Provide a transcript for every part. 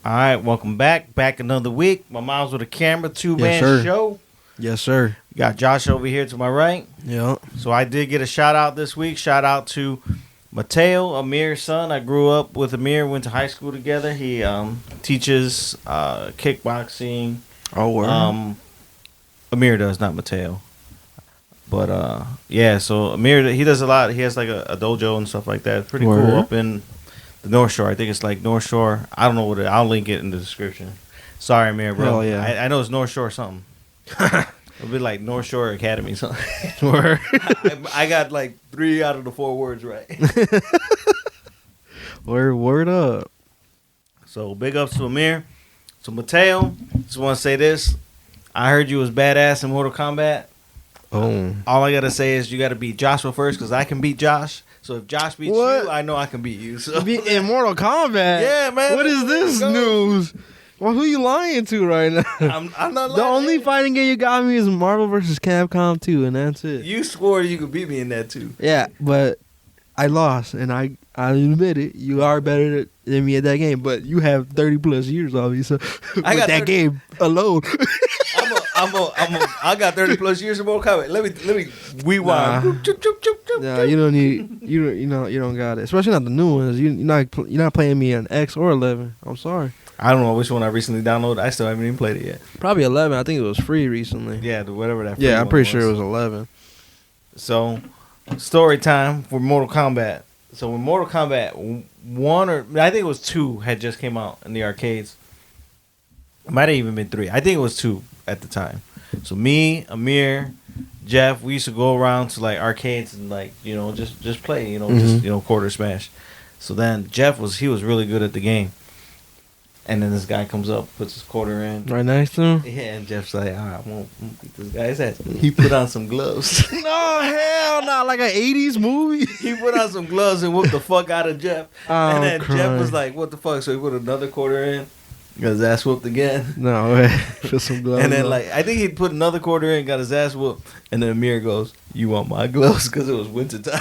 All right, welcome back. Back another week. My mom's with a camera, two-man show. Yes, sir. You got Josh over here to my right. Yeah. So I did get a shout-out this week. Shout-out to Mateo, Amir's son. I grew up with Amir, went to high school together. He teaches kickboxing. Oh, word. Amir does, not Mateo. But, yeah, so Amir, he does a lot. He has, like, a dojo and stuff like that. It's pretty cool up in the North Shore. I think it's, like, North Shore. I don't know what I'll link it in the description. Sorry, Amir, bro. Hell yeah. I know it's North Shore something. It'll be like North Shore Academy something. Word. I got, like, 3 out of the 4 words right. Word up. So, big ups to Amir. So, Mateo, just want to say this. I heard you was badass in Mortal Kombat. Oh. All I got to say is you got to beat Joshua first because I can beat Josh. So, if Josh beats you, I know I can beat you. So. In Mortal Kombat? Yeah, man. What is this news? Well, who you lying to right now? I'm not lying. The only fighting game you got me is Marvel vs. Capcom 2, and that's it. You swore you could beat me in that, too. Yeah, but I lost, and I admit it. You are better than me at that game, but you have 30 plus years on me, so I got that game alone. I got 30 plus years of Mortal Kombat. Let me rewind. Nah, you don't need you don't got it. Especially not the new ones. You're not playing me on X or 11. I'm sorry. I don't know which one I recently downloaded. I still haven't even played it yet. Probably 11. I think it was free recently. Yeah, whatever that. Yeah, I'm pretty sure it was 11. So, story time for Mortal Kombat. So when Mortal Kombat 1 or I think it was 2 had just came out in the arcades. It might have even been 3. I think it was 2 at the time. So me, Amir, Jeff, we used to go around to like arcades and like, just play, just quarter smash. So then Jeff was really good at the game. And then this guy comes up, puts his quarter in. Right next to him? Yeah, and Jeff's like, all right, I'm going to beat this guy's ass. He put on some gloves. No, hell no, like an 80s movie. He put on some gloves and whooped the fuck out of Jeff. And then crying. Jeff was like, what the fuck? So he put another quarter in. Got his ass whooped again. No way. Put some gloves and then, on. I think he put another quarter in, got his ass whooped. And then Amir goes, you want my gloves? Because it was wintertime.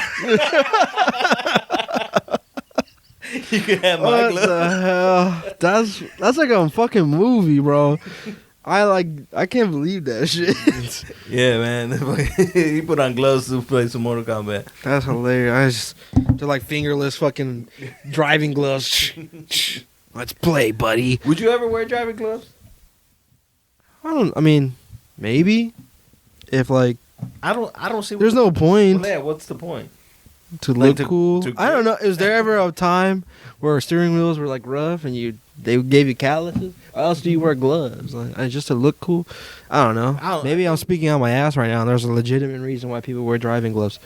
You can have my gloves. What the hell? That's like a fucking movie, bro. I can't believe that shit. Yeah, man. He put on gloves to play some Mortal Kombat. That's hilarious. They're like fingerless fucking driving gloves. Let's play, buddy. Would you ever wear driving gloves? I mean, maybe. If like I don't see. There's no point. Well, yeah, what's the point? To look cool. I don't know. Is there ever a time where steering wheels were like rough and they gave you calluses? Or else do you wear gloves? Like just to look cool? I don't know. Maybe I'm speaking on my ass right now and there's a legitimate reason why people wear driving gloves.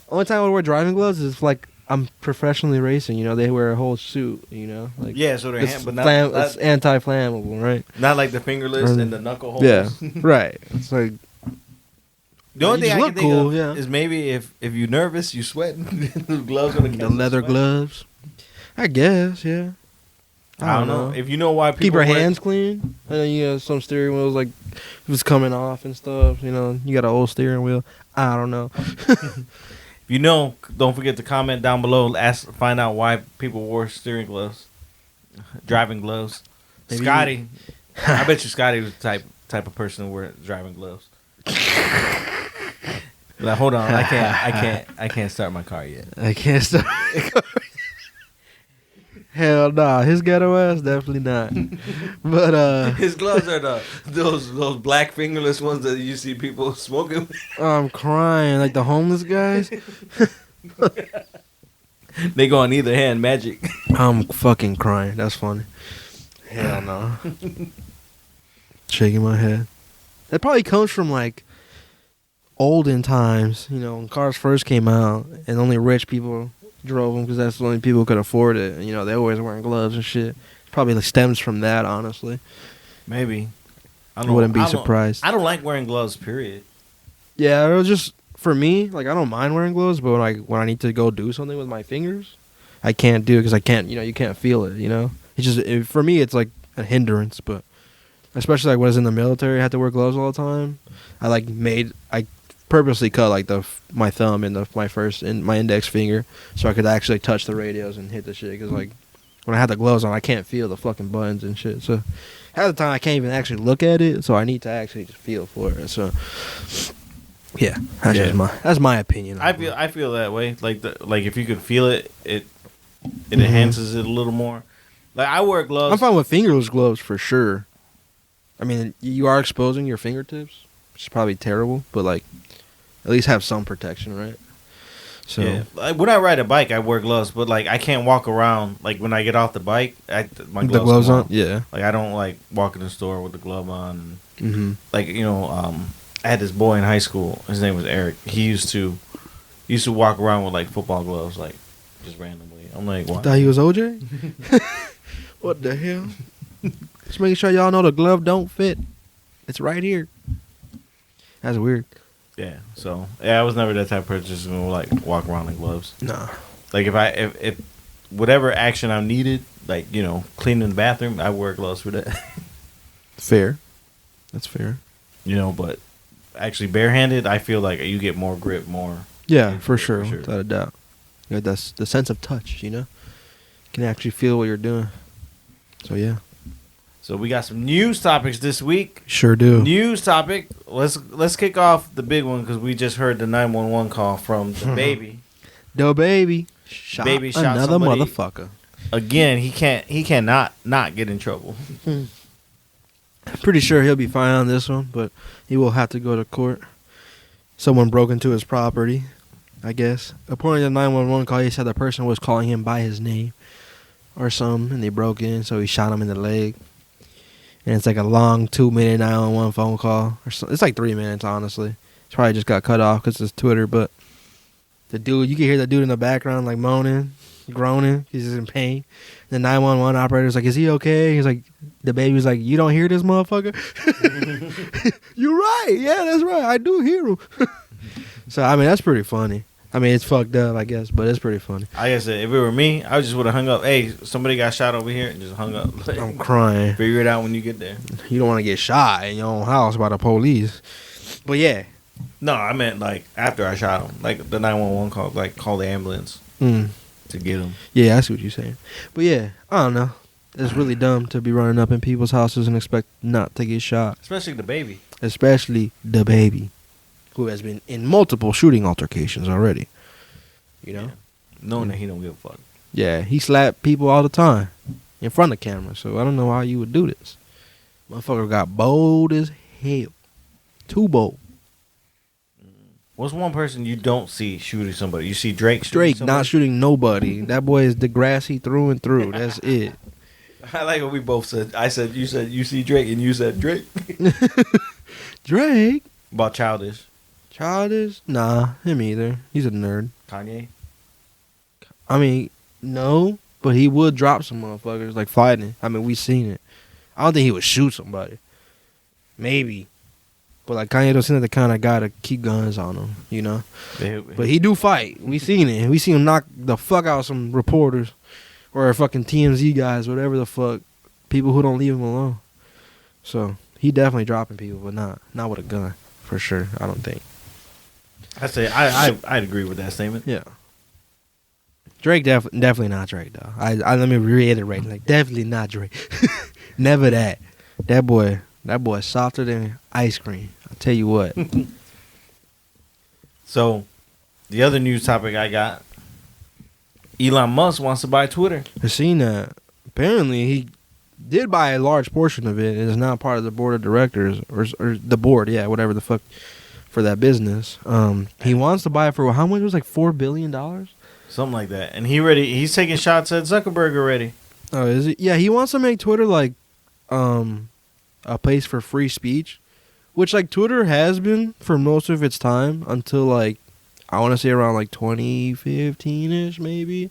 Only time I wear driving gloves is like I'm professionally racing, they wear a whole suit, like yeah, so they're it's anti-flammable, right? Not like the fingerless and the knuckle holes. Yeah, right. It's like the only thing I can think of yeah. is maybe if you're nervous, you sweat. The gloves gonna the leather gloves. I guess, yeah. I don't know. If you know why people keep your hands clean. I know some steering wheels like it was coming off and stuff. You got an old steering wheel. I don't know. If you know, don't forget to comment down below. Find out why people wore steering gloves, driving gloves. Maybe Scotty, I bet you Scotty was the type of person who wear driving gloves. Like, hold on, I can't start my car yet. I can't start my car. Hell nah, his ghetto ass definitely not. But his gloves are those black fingerless ones that you see people smoking. I'm crying like the homeless guys. They go on either hand, magic. I'm fucking crying. That's funny. Hell no. Shaking my head. That probably comes from like olden times, when cars first came out and only rich people drove them because that's the only people who could afford it. And, they always wearing gloves and shit. It probably stems from that, honestly. Maybe. I wouldn't be surprised. I don't like wearing gloves, period. Yeah, it was just, for me, like, I don't mind wearing gloves, but when I need to go do something with my fingers, I can't do it because I can't, you can't feel it, It's just, for me, it's like a hindrance, but especially like when I was in the military, I had to wear gloves all the time. I purposely cut like my thumb and my index finger so I could actually touch the radios and hit the shit because like when I have the gloves on, I can't feel the fucking buttons and shit. So half the time I can't even actually look at it. So I need to actually just feel for it. So yeah, that's my opinion. I feel that way. Like if you could feel it, it enhances it a little more. Like I wear gloves. I'm fine with fingerless gloves for sure. I mean, you are exposing your fingertips, which is probably terrible, but like at least have some protection, right? So yeah. Like, when I ride a bike, I wear gloves, but like I can't walk around. Like when I get off the bike, my gloves on. Yeah. Like I don't like walk in the store with the glove on. Like I had this boy in high school. His name was Eric. He used to walk around with like football gloves, like just randomly. I'm like, what? You thought he was OJ? What the hell? Just making sure y'all know the glove don't fit. It's right here. That's weird. Yeah. So I was never that type of person who's gonna like walk around in gloves. Nah. Like if whatever action I needed, like cleaning the bathroom, I wear gloves for that. Fair. That's fair. But actually barehanded, I feel like you get more grip, more. Yeah, for sure. Without a doubt. Yeah, that's the sense of touch. You can actually feel what you're doing. So yeah. So we got some news topics this week. Sure do. News topic. Let's kick off the big one because we just heard the 911 call from the baby. The baby shot another somebody. Motherfucker. Again, he cannot not get in trouble. Pretty sure he'll be fine on this one, but he will have to go to court. Someone broke into his property, I guess. According to the 911 call, he said the person was calling him by his name or something, and they broke in, so he shot him in the leg. And it's like a long 2-minute 911 phone call. It's like 3 minutes, honestly. It's probably just got cut off because it's Twitter. But the dude, you can hear the dude in the background like moaning, groaning. He's just in pain. The 911 operator's like, is he okay? He's like, the baby's like, you don't hear this motherfucker? You're right. Yeah, that's right. I do hear him. So, I mean, that's pretty funny. I mean, it's fucked up, I guess, but it's pretty funny. Like I said, if it were me, I just would have hung up. Hey, somebody got shot over here, and just hung up. Like, I'm crying. Figure it out when you get there. You don't want to get shot in your own house by the police. But yeah. No, I meant like after I shot him. Like the 911 call, like call the ambulance to get him. Yeah, I see what you're saying. But yeah, I don't know. It's really dumb to be running up in people's houses and expect not to get shot. Especially the baby. Who has been in multiple shooting altercations already. Yeah. Knowing that he don't give a fuck. Yeah, he slapped people all the time in front of camera, so I don't know how you would do this. Motherfucker got bold as hell. Too bold. What's one person you don't see shooting somebody? You see Drake shooting Drake somebody? Not shooting nobody. That boy is Degrassi through and through. That's it. I like what we both said. I said, you see Drake, and you said Drake. Drake? About Childish. Childish? Nah, him either. He's a nerd. Kanye? I mean, no, but he would drop some motherfuckers, like fighting. I mean, we seen it. I don't think he would shoot somebody. Maybe. But like Kanye don't seem like the kind of guy to keep guns on him, But he do fight. We seen it. We seen him knock the fuck out some reporters or fucking TMZ guys, whatever the fuck. People who don't leave him alone. So he definitely dropping people, but not with a gun, for sure. I don't think. I say I'd agree with that statement. Yeah. Drake definitely not Drake though. I let me reiterate, like definitely not Drake. Never that. That boy softer than ice cream. I'll tell you what. So, the other news topic I got, Elon Musk wants to buy Twitter. I seen that. Apparently, he did buy a large portion of it and is now part of the board of directors or the board, yeah, whatever the fuck, for that business. He wants to buy it for how much? It was like $4 billion? Something like that. And he's taking shots at Zuckerberg already. Oh, is it? Yeah, he wants to make Twitter like a place for free speech, which like Twitter has been for most of its time until like I want to say around like 2015ish maybe.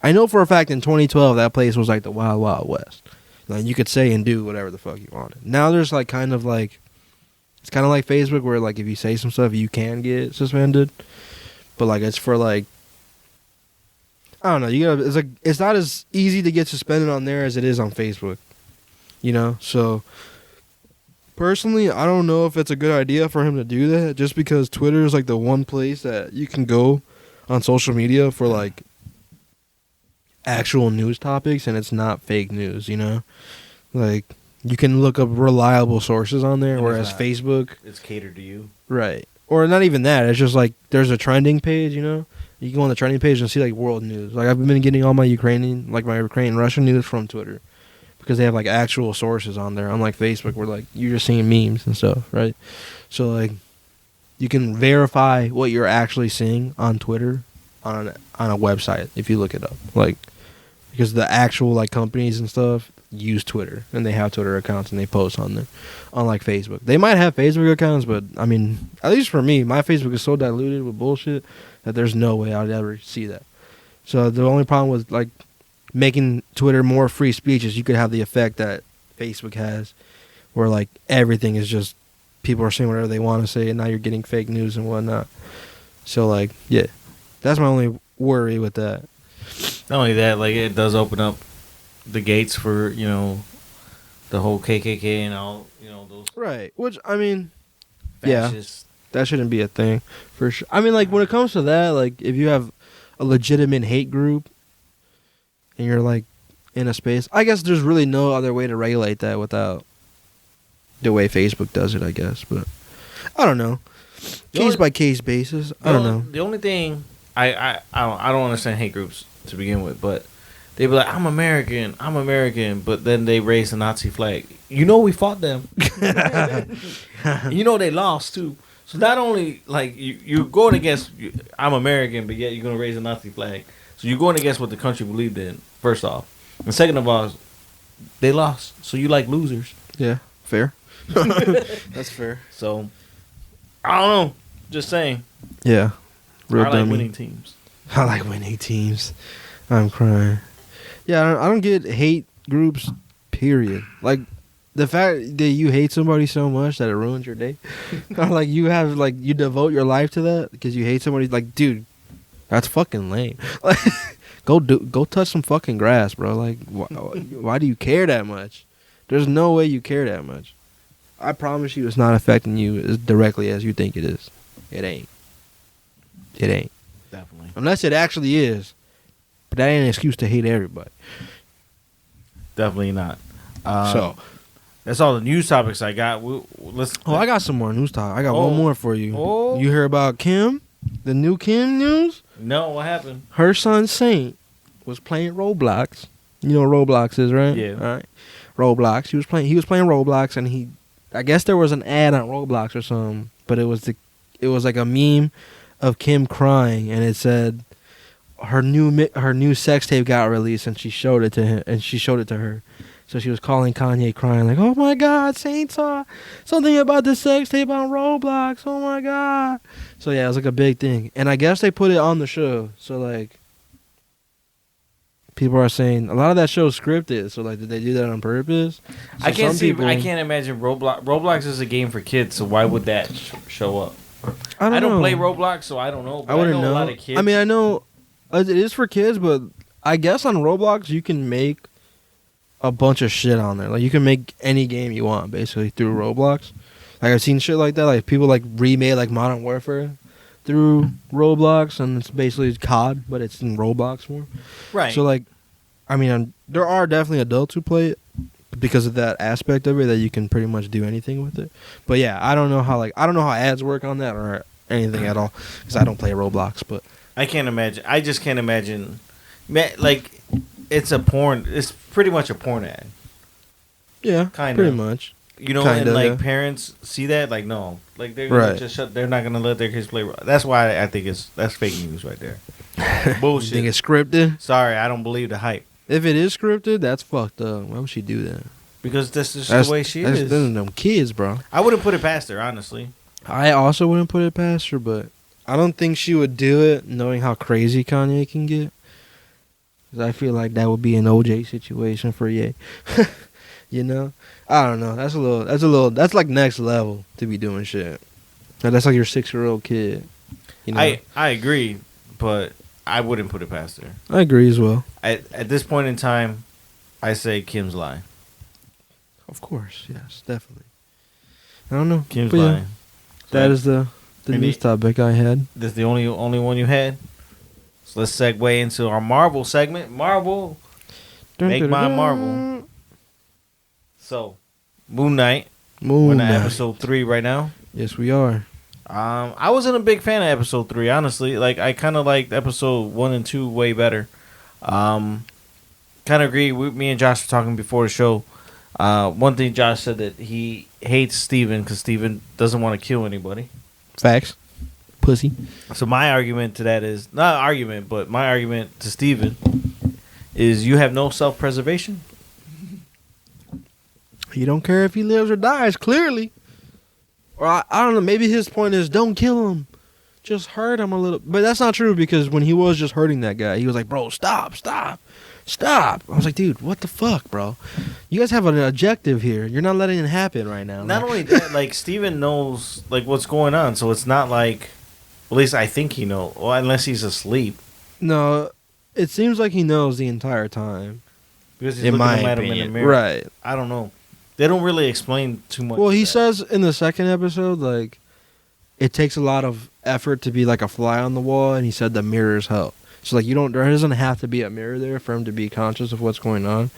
I know for a fact in 2012 that place was like the Wild Wild West. Like you could say and do whatever the fuck you wanted. Now there's like kind of like it's kind of like Facebook where like if you say some stuff you can get suspended, but like it's for like I don't know. It's not as easy to get suspended on there as it is on Facebook. So personally, I don't know if it's a good idea for him to do that just because Twitter is like the one place that you can go on social media for like actual news topics and it's not fake news, you know? Like, you can look up reliable sources on there, whereas Facebook... It's catered to you. Right. Or not even that. It's just like, there's a trending page, you know? You go on the trending page and see, like, world news. Like, I've been getting all my Russian news from Twitter. Because they have, like, actual sources on there. Unlike Facebook, where, like, you're just seeing memes and stuff, right? So, like, you can verify what you're actually seeing on Twitter on a website if you look it up. Like, because the actual, like, companies and stuff use Twitter. And they have Twitter accounts and they post on there. Unlike Facebook. They might have Facebook accounts, but, I mean, at least for me, my Facebook is so diluted with bullshit that there's no way I'd ever see that. So, the only problem with, like, making Twitter more free speech is you could have the effect that Facebook has, where like everything is just people are saying whatever they want to say, and now you're getting fake news and whatnot. So like, yeah, that's my only worry with that. Not only that, like it does open up the gates for the whole KKK and all those right. Which I mean, fascist. Yeah, that shouldn't be a thing for sure. I mean, like when it comes to that, like if you have a legitimate hate group. And you're like in a space. I guess there's really no other way to regulate that without the way Facebook does it, I guess. But I don't know. Case by case basis. I don't know. The only thing I don't understand hate groups to begin with, but they be like, I'm American, but then they raise the Nazi flag. You know we fought them. You know they lost too. So not only like you're going against I'm American, but yet you're gonna raise a Nazi flag. So you're going against what the country believed in, first off. And second of all, they lost. So you like losers. Yeah, fair. That's fair. So, I don't know. Just saying. Yeah. Real I like winning teams. I like winning teams. I'm crying. Yeah, I don't get hate groups, period. Like, the fact that you hate somebody so much that it ruins your day. Or like, you devote your life to that because you hate somebody. Like, dude. That's fucking lame. Like, go touch some fucking grass, bro. Like, why do you care that much? There's no way you care that much. I promise you, it's not affecting you as directly as you think it is. It ain't. It ain't. Definitely. Unless it actually is, but that ain't an excuse to hate everybody. Definitely not. So that's all the news topics I got. I got some more news topics. I got one more for you. Oh. You hear about Kim? The new Kim news? No, what happened? Her son Saint was playing Roblox. You know what Roblox is, right? Yeah. All right. Roblox. He was playing Roblox, and I guess there was an ad on Roblox or something, but it was like a meme of Kim crying, and it said her new sex tape got released, and she showed it to him, and she showed it to her. So she was calling Kanye crying like, oh my God, Saint saw something about the sex tape on Roblox. Oh my God. So yeah, it was like a big thing. And I guess they put it on the show. So like, people are saying a lot of that show is scripted. So like, did they do that on purpose? So I can't imagine Roblox. Roblox is a game for kids. So why would that show up? I don't play Roblox, so I don't know. But I wouldn't know a lot of kids. I mean, I know it is for kids, but I guess on Roblox you can make a bunch of shit on there. Like you can make any game you want basically through Roblox. Like I've seen shit like that. Like people like remade like Modern Warfare through Roblox, and it's basically COD, but it's in Roblox form. Right. So like, I mean, there are definitely adults who play it because of that aspect of it that you can pretty much do anything with it. But yeah, I don't know how ads work on that or anything at all because I don't play Roblox. But I can't imagine. I just can't imagine. Like. It's pretty much a porn ad. Yeah, pretty much. You know, kinda, and like parents see that, like no, like they're gonna just they're not gonna let their kids play. That's why I think that's fake news right there. Bullshit. You think it's scripted? Sorry, I don't believe the hype. If it is scripted, that's fucked up. Why would she do that? Because that's just the way she is. That's them kids, bro. I wouldn't put it past her, honestly. I also wouldn't put it past her, but I don't think she would do it knowing how crazy Kanye can get. Because I feel like that would be an OJ situation for Ye. You know? I don't know. That's like next level to be doing shit. That's like your 6-year-old kid. You know? I agree, but I wouldn't put it past her. I agree as well. At this point in time, I say Kim's lying. Of course, yes, definitely. I don't know. Kim's lying. That is the news topic I had. That's the only one you had? let's segue into our Marvel segment. Marvel, make my Marvel. So, Moon Knight. We're in episode 3 right now. Yes, we are. I wasn't a big fan of episode 3, honestly. Like, I kind of liked episode 1 and 2 way better. Kind of agree. Me and Josh were talking before the show. One thing Josh said that he hates Steven because Steven doesn't want to kill anybody. Facts. Pussy. So my argument to that is, not argument, but my argument to Steven is you have no self-preservation. He don't care if he lives or dies, clearly. Or I don't know, maybe his point is don't kill him. Just hurt him a little. But that's not true because when he was just hurting that guy, he was like, bro, stop. I was like, dude, what the fuck, bro? You guys have an objective here. You're not letting it happen right now. Not only that, like, Steven knows, like, what's going on. So it's not like, at least I think he knows. Well, unless he's asleep. No, it seems like he knows the entire time. Because he's looking at him in the mirror. Right. I don't know. They don't really explain too much. Well, he says in the second episode, like, it takes a lot of effort to be like a fly on the wall, and he said the mirrors help. So, like, there doesn't have to be a mirror there for him to be conscious of what's going on.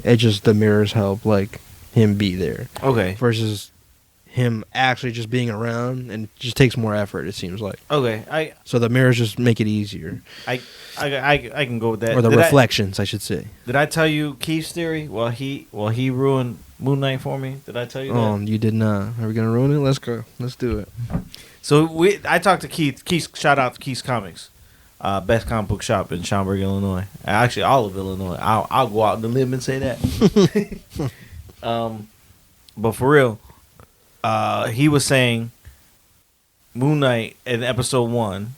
It just, the mirrors help, like, him be there. Okay. Versus him actually just being around, and it just takes more effort, it seems like. Okay. So the mirrors just make it easier. I can go with that. Or the reflections, I should say. Did I tell you Keith's theory? Well, he ruined Moon Knight for me. Did I tell you that? Oh, you did not. Are we going to ruin it? Let's go. Let's do it. So I talked to Keith. Shout out to Keith's Comics. Best comic book shop in Schaumburg, Illinois. Actually, all of Illinois. I'll go out on the limb and say that. But for real, he was saying Moon Knight in episode 1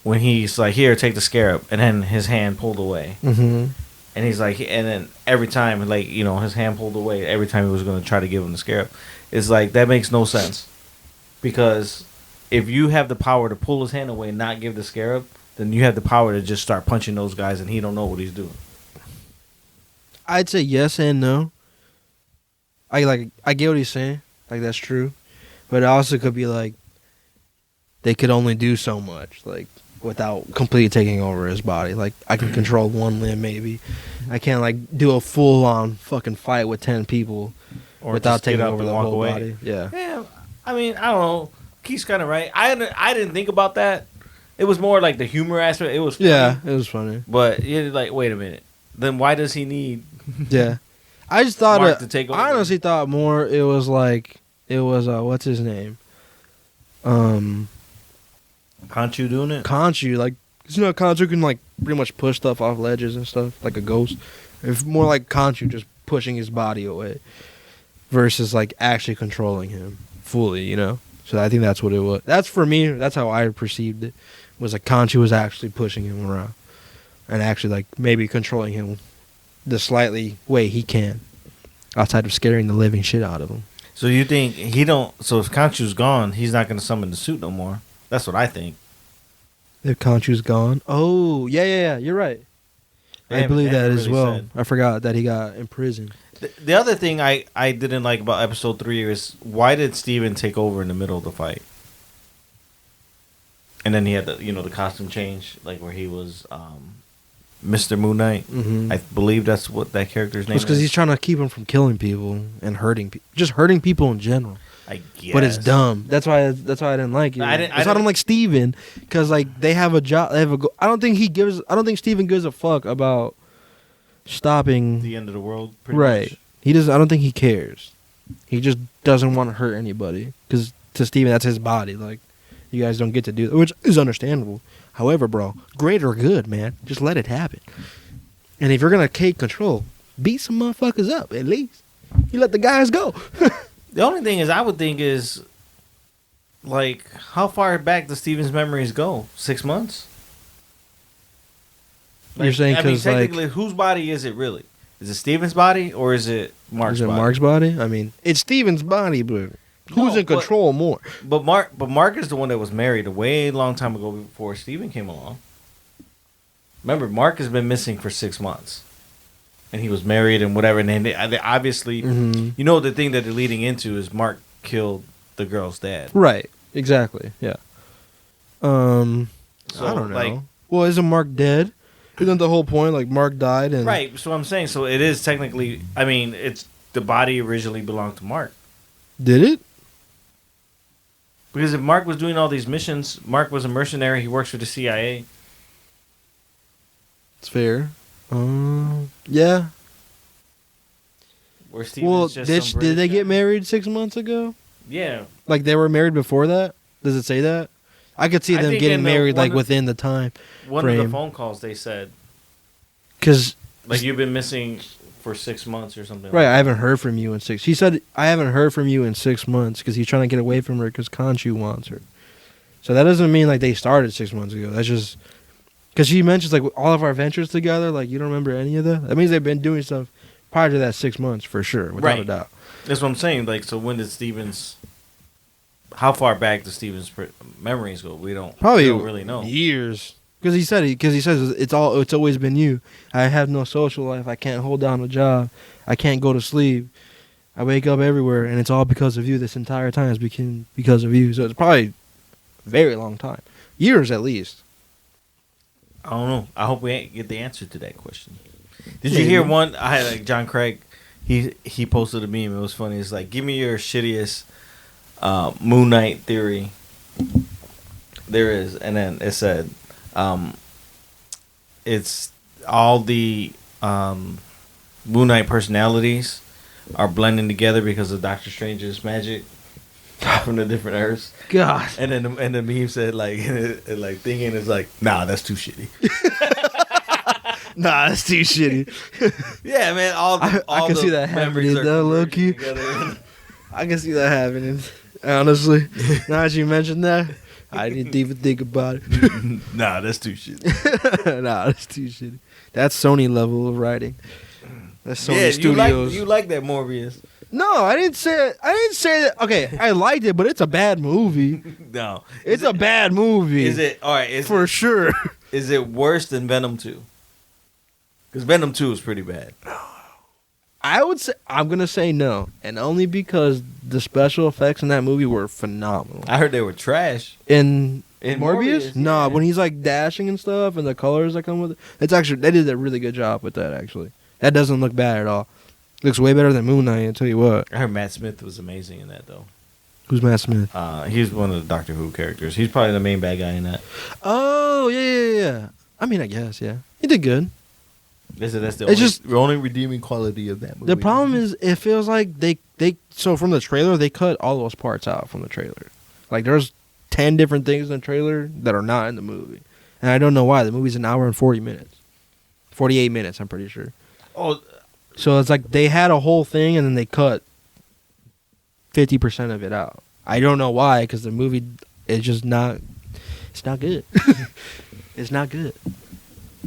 when he's like, "Here, take the scarab," and then his hand pulled away. Mm-hmm. And he's like, and then every time, like, you know, his hand pulled away. Every time he was going to try to give him the scarab, it's like that makes no sense because if you have the power to pull his hand away and not give the scarab, then you have the power to just start punching those guys and he don't know what he's doing. I'd say yes and no. I get what he's saying. Like, that's true. But it also could be like they could only do so much, like, without completely taking over his body. Like, I can control one limb maybe. I can't, like, do a full on fucking fight with 10 people Or without taking up over and the walk whole away. body. Yeah. Yeah. I mean, I don't know. Keith's kind of right. I didn't think about that. It was more like the humor aspect. It was funny. Yeah, it was funny. But you're like, wait a minute. Then why does he need Yeah. I just thought Mark to take over? I honestly thought more it was what's his name? Khonshu doing it? Khonshu, like, you know, Khonshu can, like, pretty much push stuff off ledges and stuff, like a ghost. It's more like Khonshu just pushing his body away versus, like, actually controlling him fully, you know? So I think that's what it was. That's, for me, that's how I perceived it, was like Khonshu was actually pushing him around and actually, like, maybe controlling him the slightly way he can outside of scaring the living shit out of him. So you think so if Khonshu's gone, he's not going to summon the suit no more? That's what I think. If Khonshu's gone? Oh, yeah, you're right. I believe that as well. I forgot that he got imprisoned. The other thing I didn't like about episode 3 is why did Steven take over in the middle of the fight? And then he had the costume change, like where he was Mr. Moon Knight. Mm-hmm. I believe that's what that character's name is. Because he's trying to keep him from killing people and hurting people. Just hurting people in general. I guess. But it's dumb. That's why I didn't like it. I don't like Steven because, like, they have a job. They have a goal. I don't think Steven gives a fuck about stopping the end of the world. Right. Much. He doesn't. I don't think he cares. He just doesn't want to hurt anybody because to Steven, that's his body. Like, you guys don't get to do that, which is understandable. However, bro, greater good, man. Just let it happen. And if you're gonna take control, beat some motherfuckers up at least. You let the guys go. The only thing is, I would think is, like, how far back does Steven's memories go? 6 months? Like, you're saying because, technically, whose body is it really? Is it Steven's body or is it Mark's body? Mark's body? I mean, it's Steven's body, but who's in control more? But Mark is the one that was married a way long time ago before Steven came along. Remember, Mark has been missing for 6 months. And he was married and whatever. And then they obviously, the thing that they're leading into is Mark killed the girl's dad. Right. Exactly. Yeah. So, I don't know. Like, Well, isn't Mark dead? Isn't the whole point like Mark died and right? So I'm saying, so it is technically. I mean, it's the body originally belonged to Mark. Did it? Because if Mark was doing all these missions, Mark was a mercenary. He works for the CIA. It's fair. Yeah. Well, did they get married 6 months ago? Yeah. Like they were married before that? Does it say that? I could see them getting married like within the time. One of the phone calls they said. Because like you've been missing for 6 months or something. Right, I haven't heard from you in 6. He said I haven't heard from you in 6 months because he's trying to get away from her because Khonshu wants her. So that doesn't mean like they started 6 months ago. That's just because she mentions like all of our ventures together. Like you don't remember any of that. That means they've been doing stuff prior to that 6 months for sure, without a doubt. That's what I'm saying. Like, so when did Stevens? How far back do Stevens' memories go? We don't really know. Years. Because he says it's always been you. I have no social life. I can't hold down a job. I can't go to sleep. I wake up everywhere, and it's all because of you. This entire time has been because of you. So it's probably a very long time, years at least. I don't know. I hope we get the answer to that question. Did you hear one? I had like John Craig. He posted a meme. It was funny. It's like, give me your shittiest Moon Knight theory there is, and then it said, it's all the Moon Knight personalities are blending together because of Doctor Strange's magic from the different Earths. God. And then the meme said like like thinking is like, nah, that's too shitty. Nah, that's too shitty. Yeah, man. I can see that happening though, low-key. I can see that happening. Honestly, now that you mentioned that, I didn't even think about it. Nah, that's too shitty. Nah, that's too shitty. That's Sony level of writing. That's Sony Studios. You like that Morbius? No, I didn't say it. I didn't say that. Okay, I liked it, but it's a bad movie. No, it's a bad movie. Is it all right? For sure. Is it worse than Venom 2? Because Venom 2 is pretty bad. I would say I'm gonna say no, and only because the special effects in that movie were phenomenal. I heard they were trash. In Morbius? No, yeah. when he's like dashing and stuff, and the colors that come with it, it's actually they did a really good job with that. Actually, that doesn't look bad at all. Looks way better than Moon Knight. I'll tell you what. I heard Matt Smith was amazing in that though. Who's Matt Smith? He's one of the Doctor Who characters. He's probably the main bad guy in that. Oh yeah. I mean, I guess he did good. That's the only redeeming quality of that movie. The problem is, it feels like they so from the trailer they cut all those parts out from the trailer. Like there's 10 different things in the trailer that are not in the movie, and I don't know why. The movie's an hour and 40 minutes, 48 minutes. I'm pretty sure. Oh, so it's like they had a whole thing and then they cut 50% of it out. I don't know why, because the movie is just not. It's not good. It's not good.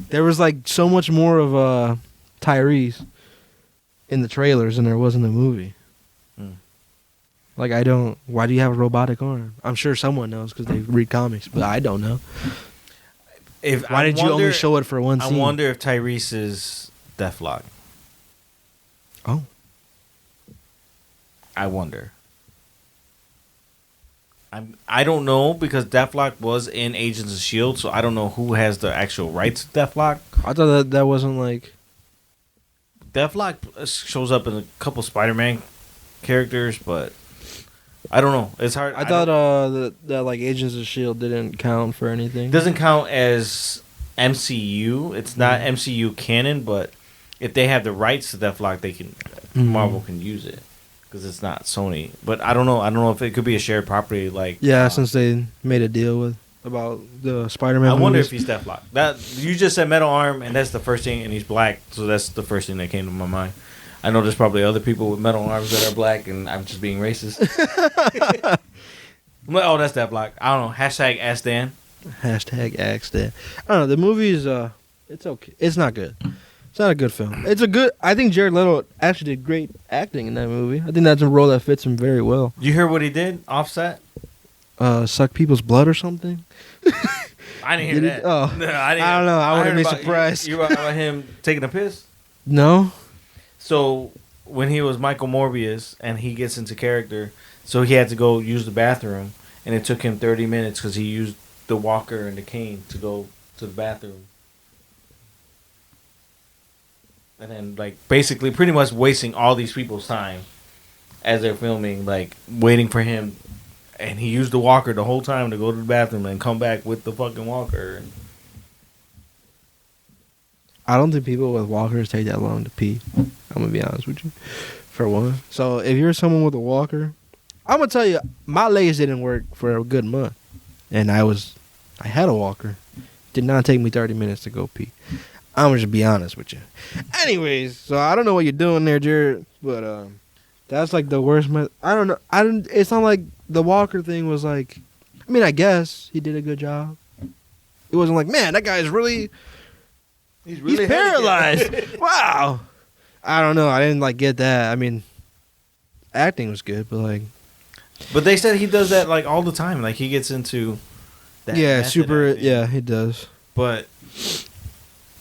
There was like so much more of Tyrese in the trailers than there was in the movie. Like why do you have a robotic arm? I'm sure someone knows because they read comics, but I don't know. Why did you only show it for one scene? I wonder if Tyrese is Deathlock. Oh. I wonder. I don't know, because Deathlock was in Agents of S.H.I.E.L.D., so I don't know who has the actual rights to Deathlock. I thought that wasn't like... Deathlock shows up in a couple Spider-Man characters, but I don't know. It's hard. I thought that like Agents of S.H.I.E.L.D. didn't count for anything. Doesn't count as MCU. It's not MCU canon, but if they have the rights to Deathlock, Marvel can use it. Because it's not Sony, but I don't know. I don't know if it could be a shared property. Like since they made a deal about the Spider-Man. I wonder movies. if he's Deathlock. That you just said metal arm, and that's the first thing, and he's black, so that's the first thing that came to my mind. I know there's probably other people with metal arms that are black, and I'm just being racist. I'm like, oh, that's Deathlock. I don't know. Hashtag Ask Dan. Hashtag Ask Dan. I don't know. The movie's it's okay. It's not good. It's not a good film. I think Jared Leto actually did great acting in that movie. I think that's a role that fits him very well. You hear what he did? Offset? Suck people's blood or something? I didn't hear that. Oh. No, I don't know. I wouldn't be surprised. You heard about him taking a piss? No. So, when he was Michael Morbius and he gets into character, so he had to go use the bathroom, and it took him 30 minutes because he used the walker and the cane to go to to the bathroom. And then, like, basically pretty much wasting all these people's time as they're filming, like, waiting for him. And he used the walker the whole time to go to the bathroom and come back with the fucking walker. I don't think people with walkers take that long to pee. I'm going to be honest with you. For one. So, if you're someone with a walker, I'm going to tell you, my legs didn't work for a good month. And I had a walker. Did not take me 30 minutes to go pee. I'm going to just be honest with you. Anyways, so I don't know what you're doing there, Jared. But, that's like the worst. I don't know. It's not like the walker thing was like. I mean, I guess he did a good job. It wasn't like, man, that guy's really. He's paralyzed. Wow. I don't know. I didn't like get that. I mean, acting was good, but like. But they said he does that like all the time. Like he gets into. That Yeah, he does. But.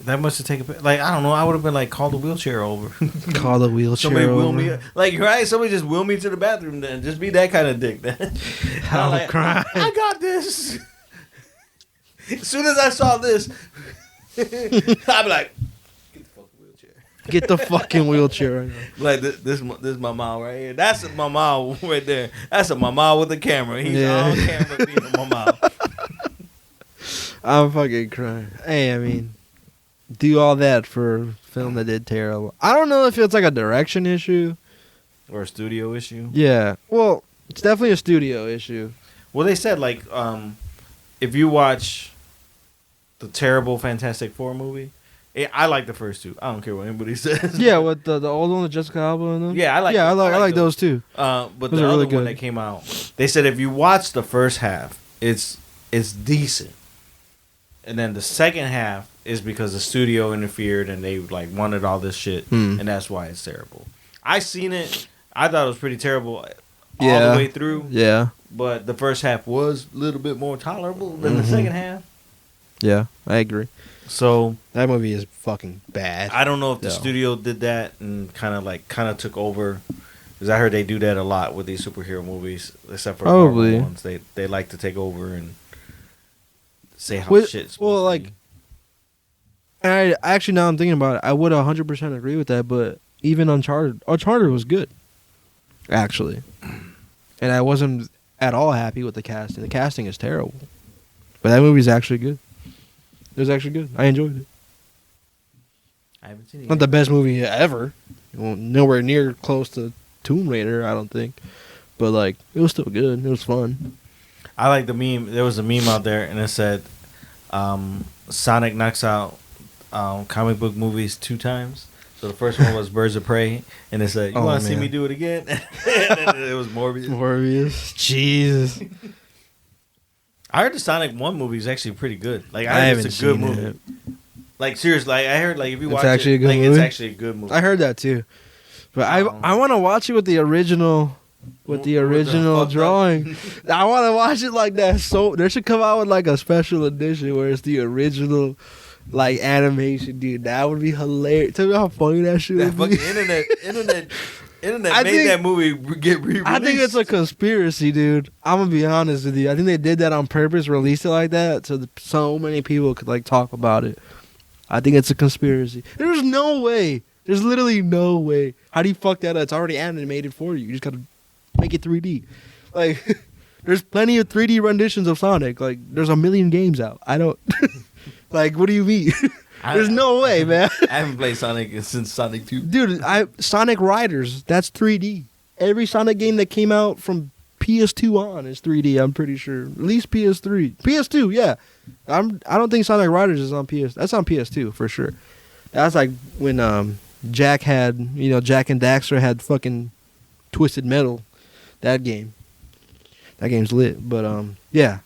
That must have taken, like, I don't know. I would have been like, call the wheelchair over. Call the wheelchair Somebody over. wheel me, like, right? Somebody just wheel me to the bathroom. Then just be that kind of dick. Then I'm like, crying. I got this. As soon as I saw this, I'd be like, get the fucking wheelchair. Get the fucking wheelchair right now. Like this is my mom right here. That's my mom right there. That's a mama with a camera. He's on camera being a mama. I'm fucking crying. Hey, I mean. Do all that for a film that did terrible. I don't know if it's like a direction issue. Or a studio issue. Yeah. Well, it's definitely a studio issue. Well, they said, like, if you watch the terrible Fantastic Four movie, I like the first two. I don't care what anybody says. Yeah, with the old one with Jessica Alba in them? Yeah, I like those too. But the other one that came out, they said if you watch the first half, it's decent. And then the second half is because the studio interfered and they like wanted all this shit, and that's why it's terrible. I seen it. I thought it was pretty terrible all the way through. Yeah. But the first half was a little bit more tolerable than the second half. Yeah, I agree. So that movie is fucking bad. I don't know if the studio did that and kind of took over. Because I heard they do that a lot with these superhero movies, except for Marvel ones. They like to take over and say how shit's well, like, and I actually, now I'm thinking about it, I would 100% agree with that, but even Uncharted was good, actually. And I wasn't at all happy with the casting. The casting is terrible. But that movie's actually good. It was actually good. I enjoyed it. I haven't seen it. Not the best movie ever. Nowhere near close to Tomb Raider, I don't think. But, like, it was still good. It was fun. I like the meme. There was a meme out there, and it said, Sonic knocks out comic book movies 2 times. So the first one was Birds of Prey, and it said, "You want to see me do it again?" And then it was Morbius. Jesus. I heard the Sonic 1 movie is actually pretty good. Like I heard it's a good movie. It. Like seriously, like I heard like if you watch it, it's actually a good movie. I heard that too, but I want to watch it with the original. With the original drawing. I want to watch it like that. So there should come out with like a special edition where it's the original like animation, dude. That would be hilarious. Tell me how funny that shit would be. Internet made that movie get re-released. I think it's a conspiracy, dude. I'm gonna be honest with you. I think they did that on purpose, released it like that, so many people could like talk about it. I think it's a conspiracy. There's no way. There's literally no way. How do you fuck that up? It's already animated for you. You just gotta make it 3D. Like, there's plenty of 3D renditions of Sonic. Like, there's a million games out. I don't... like, what do you mean? There's no way, man. I haven't played Sonic since Sonic 2. Dude, Sonic Riders, that's 3D. Every Sonic game that came out from PS2 on is 3D, I'm pretty sure. At least PS3. PS2, yeah. I don't think Sonic Riders is on PS... That's on PS2, for sure. That's like when Jack had... Jack and Daxter had fucking Twisted Metal. That game's lit, but yeah,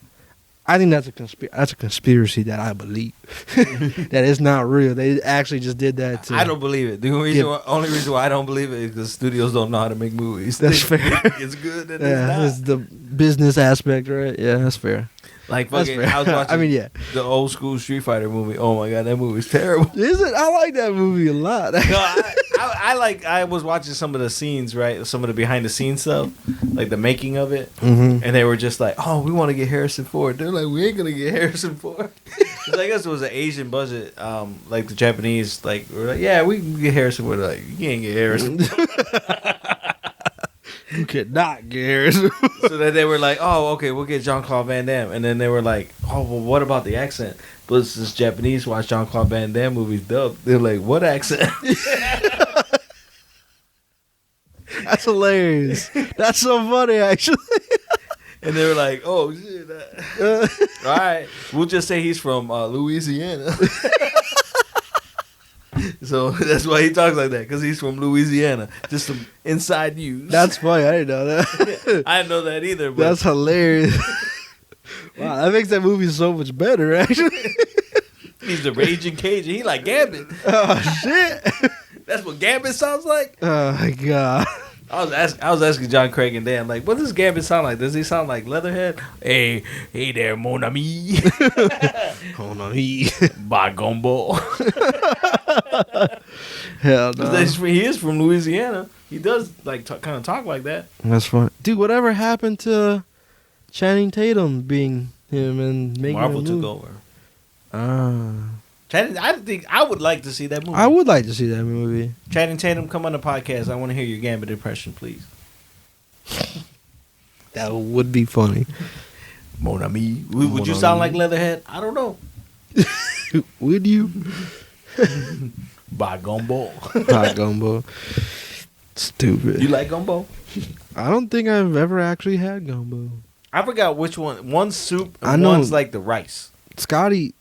I think that's a conspiracy that I believe that it's not real. They actually just did that. I don't believe it. The only reason why I don't believe it is because studios don't know how to make movies. That's fair. It's good. And it's the business aspect, right? Yeah, that's fair. Like fucking, I was watching the old school Street Fighter movie. Oh my god, that movie's terrible. Is it? I like that movie a lot. No, I was watching some of the scenes, right? Some of the behind the scenes stuff, like the making of it, and they were just like, "Oh, we want to get Harrison Ford." They're like, "We ain't gonna get Harrison Ford." 'Cause I guess it was an Asian budget. Like the Japanese, like were like, yeah, we can get Harrison. We're like, you can't get Harrison. You could not get Harrison. So then they were like, oh, okay, we'll get Jean-Claude Van Damme. And then they were like, oh, well, what about the accent? But it's this Japanese watch Jean-Claude Van Damme movies dubbed. They're like, what accent? That's hilarious. That's so funny, actually. And they were like, oh, shit. All right. We'll just say he's from Louisiana. So that's why he talks like that, because he's from Louisiana. Just some inside news. That's funny. I didn't know that. I didn't know that either. But That's hilarious. Wow, that makes that movie so much better, actually. he's the raging Cajun. He like Gambit. Oh, shit. That's what Gambit sounds like? Oh, my God. I was asking John Craig and Dan, like, what does Gambit sound like? Does he sound like Leatherhead? Hey there, mon ami. Mon ami. Bagombo. Hell no. He is from Louisiana. He does like kind of talk like that. That's funny. Dude, whatever happened to Channing Tatum being him and making Marvel a took movie? over. Ah. I think I would like to see that movie. I would like to see that movie. Channing Tatum, come on the podcast. I want to hear your Gambit impression, please. That would be funny. Mon ami. Would you sound like Leatherhead? I don't know. Would you? By Gumbo. Hot gumbo. Stupid. You like gumbo? I don't think I've ever actually had gumbo. I forgot which one. One's soup I and know. one's like the rice. Scotty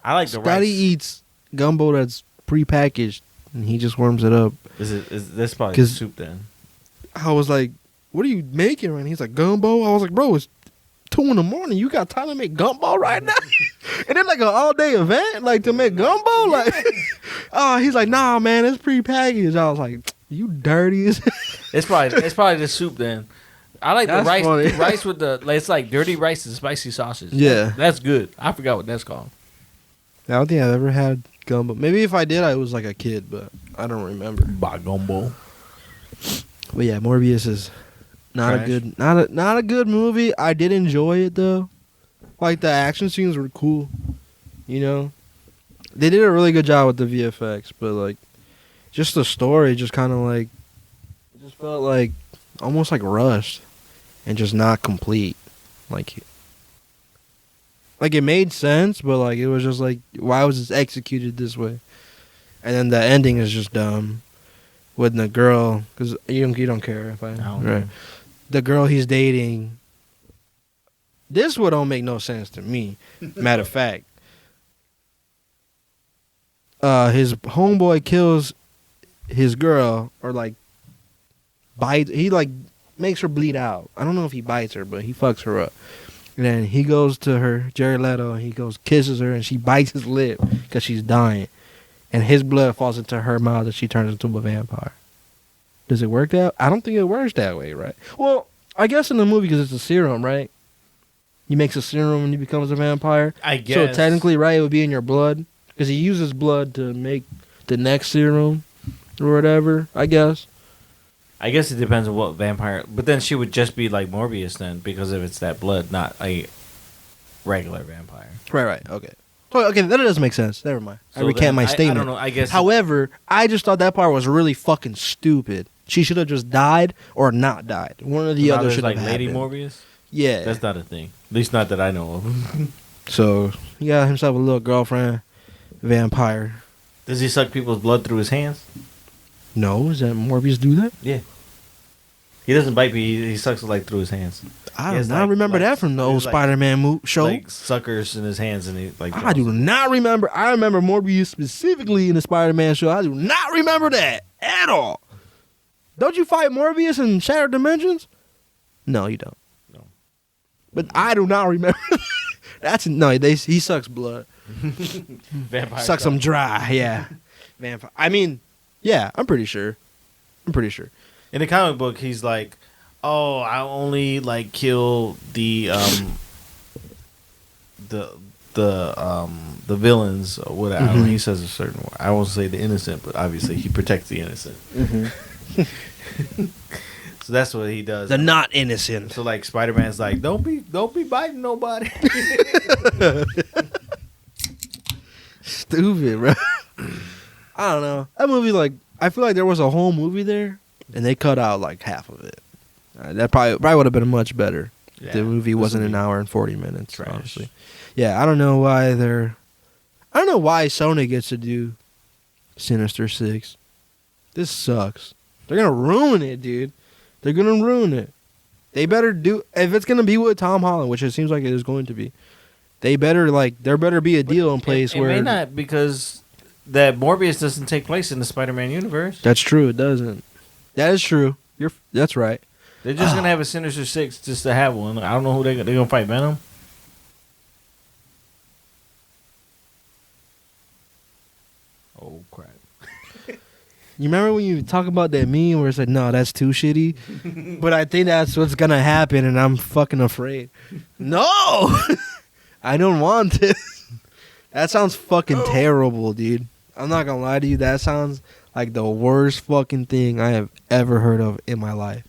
I like the rice. Scotty eats gumbo that's prepackaged and he just warms it up. Is this probably 'Cause- soup then? I was like, "What are you making right now?" He's like, "Gumbo." I was like, "Bro, it's 2 a.m. You got time to make gumbo right now?" And it's like an all-day event, like to make gumbo. Like, oh, he's like, "Nah, man, it's prepackaged." I was like, "You dirty as." It's probably the soup then. I like the That's rice. funny. The rice with the it's like dirty rice and spicy sausage. Yeah. That's good. I forgot what that's called. I don't think I've ever had gumbo. Maybe if I did, I was like a kid, but I don't remember. Bagombo. But yeah, Morbius is not Trash. not a good movie. I did enjoy it though. Like the action scenes were cool. You know, they did a really good job with the VFX, but like just the story just kind of like it just felt like almost like rushed and just not complete. Like it made sense, but like it was just like, why was this executed this way? And then the ending is just dumb with the girl, because you don't care if I don't right. know. The girl he's dating. This would don't make no sense to me. Matter of fact, his homeboy kills his girl, or like bites. He like makes her bleed out. I don't know if he bites her, but he fucks her up. And then he goes to her, Jared Leto, and he goes kisses her, and she bites his lip because she's dying, and his blood falls into her mouth, and she turns into a vampire. Does it work that? I don't think it works that way, right? Well, I guess in the movie because it's a serum, right? He makes a serum and he becomes a vampire. I guess. So technically, right, it would be in your blood because he uses blood to make the next serum or whatever. I guess. I guess it depends on what vampire. But then she would just be like Morbius then, because if it's that blood, not a regular vampire. Right. Okay. Oh, okay, that doesn't make sense. Never mind. I So recant then my statement. I don't know. I guess. However, I just thought that part was really fucking stupid. She should have just died or not died. One or the now other there's should like have Lady happened. Morbius. Yeah. That's not a thing. At least not that I know of. So he got himself a little girlfriend, vampire. Does he suck people's blood through his hands? No, is that Morbius do that? Yeah. He doesn't bite me. He sucks it like through his hands. I He do has, not like- remember like- that from the he old has, like- Spider-Man show. Like suckers in his hands, and he like. I do not remember. I remember Morbius specifically in the Spider-Man show. I do not remember that at all. Don't you fight Morbius in Shattered Dimensions? No, you don't. No. But I do not remember. He sucks blood. Vampire. Sucks them dry. Yeah. Vampire. I mean, yeah. I'm pretty sure. In the comic book, he's like, "Oh, I only like kill the villains or whatever." I don't know, he says a certain word. I won't say the innocent, but obviously he protects the innocent. So that's what he does. The not innocent. So like Spider-Man's like, don't be biting nobody. stupid, bro. I don't know. That movie, like, I feel like there was a whole movie there, and they cut out like half of it. That probably would have been much better. Yeah, the movie wasn't an hour and 40 minutes. Trash. Honestly, yeah, I don't know why Sony gets to do Sinister Six. This sucks. They're gonna ruin it, dude. They're gonna ruin it. They better do if it's gonna be with Tom Holland, which it seems like it is going to be. There better be a deal in place where it may not, because that Morbius doesn't take place in the Spider-Man universe. That's true. It doesn't. That is true. That's right. They're just gonna have a Sinister Six just to have one. I don't know who they're gonna fight. Venom. Oh crap! You remember when you talk about that meme where it's like, no, that's too shitty? But I think that's what's gonna happen, and I'm fucking afraid. No, I don't want it. That sounds fucking terrible, dude. I'm not gonna lie to you. That sounds like the worst fucking thing I have ever heard of in my life.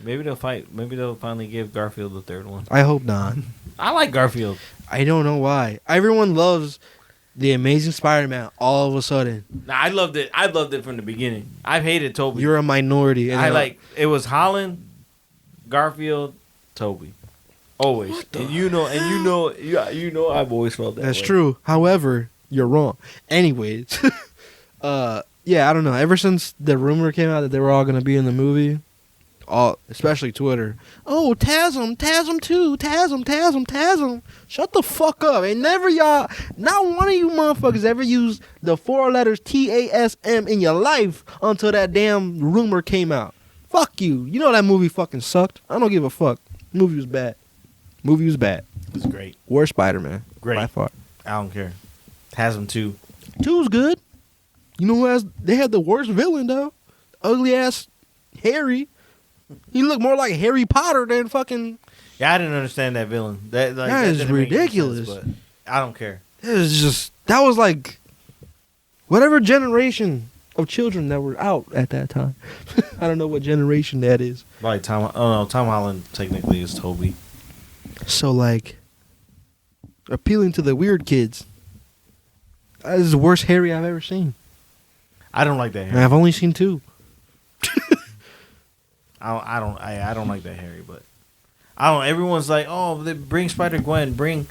Maybe they'll fight. Maybe they'll finally give Garfield the third one. I hope not. I like Garfield. I don't know why. Everyone loves The Amazing Spider-Man all of a sudden. Nah, I loved it. I loved it from the beginning. I've hated Tobey. You're a minority. It was Holland, Garfield, Tobey. Always. And you know I've always felt that. That's way. true. However, you're wrong. Anyways, yeah, I don't know. Ever since the rumor came out that they were all gonna be in the movie, especially Twitter. Oh, TASM 2, TASM. Shut the fuck up. Ain't never not one of you motherfuckers ever used the 4 letters TASM in your life until that damn rumor came out. Fuck you. You know that movie fucking sucked. I don't give a fuck. Movie was bad. It was great. Worst Spider-Man. Great. By far. I don't care. TASM 2. 2's good. You know they had the worst villain though. Ugly ass Harry. He looked more like Harry Potter than fucking. Yeah, I didn't understand that villain. That is ridiculous. Sense, but I don't care. That was like whatever generation of children that were out at that time. I don't know what generation that is. Like Tom Holland technically is Tobey. So like appealing to the weird kids. That is the worst Harry I've ever seen. I don't like that Harry. And I've only seen 2. I don't like that Harry, but I don't. Everyone's like, oh, they bring Spider-Gwen, bring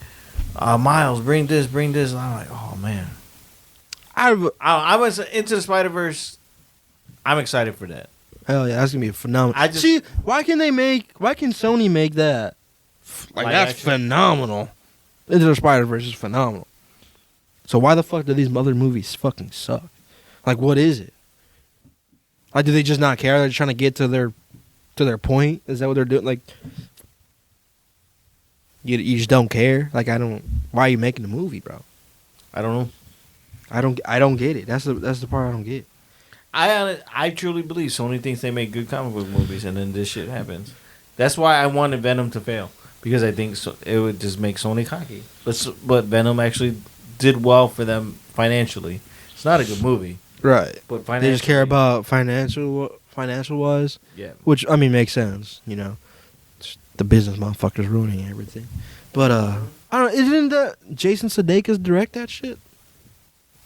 Miles, bring this. And I'm like, oh man. I was into the Spider-Verse. I'm excited for that. Hell yeah, that's gonna be phenomenal. See, why can Sony make that? Like that's phenomenal. Into the Spider-Verse is phenomenal. So why the fuck do these other movies fucking suck? Like, what is it? Like, do they just not care? They're just trying to get to their point? Is that what they're doing? Like, you just don't care? Like, why are you making the movie, bro? I don't know. I don't get it. That's the part I don't get. I truly believe Sony thinks they make good comic book movies, and then this shit happens. That's why I wanted Venom to fail, because I think it would just make Sony cocky. But Venom actually did well for them financially. It's not a good movie, right? But they just care about financial wise. Yeah, which I mean makes sense. You know, the business motherfuckers ruining everything. But I don't. Isn't that Jason Sudeikis direct that shit?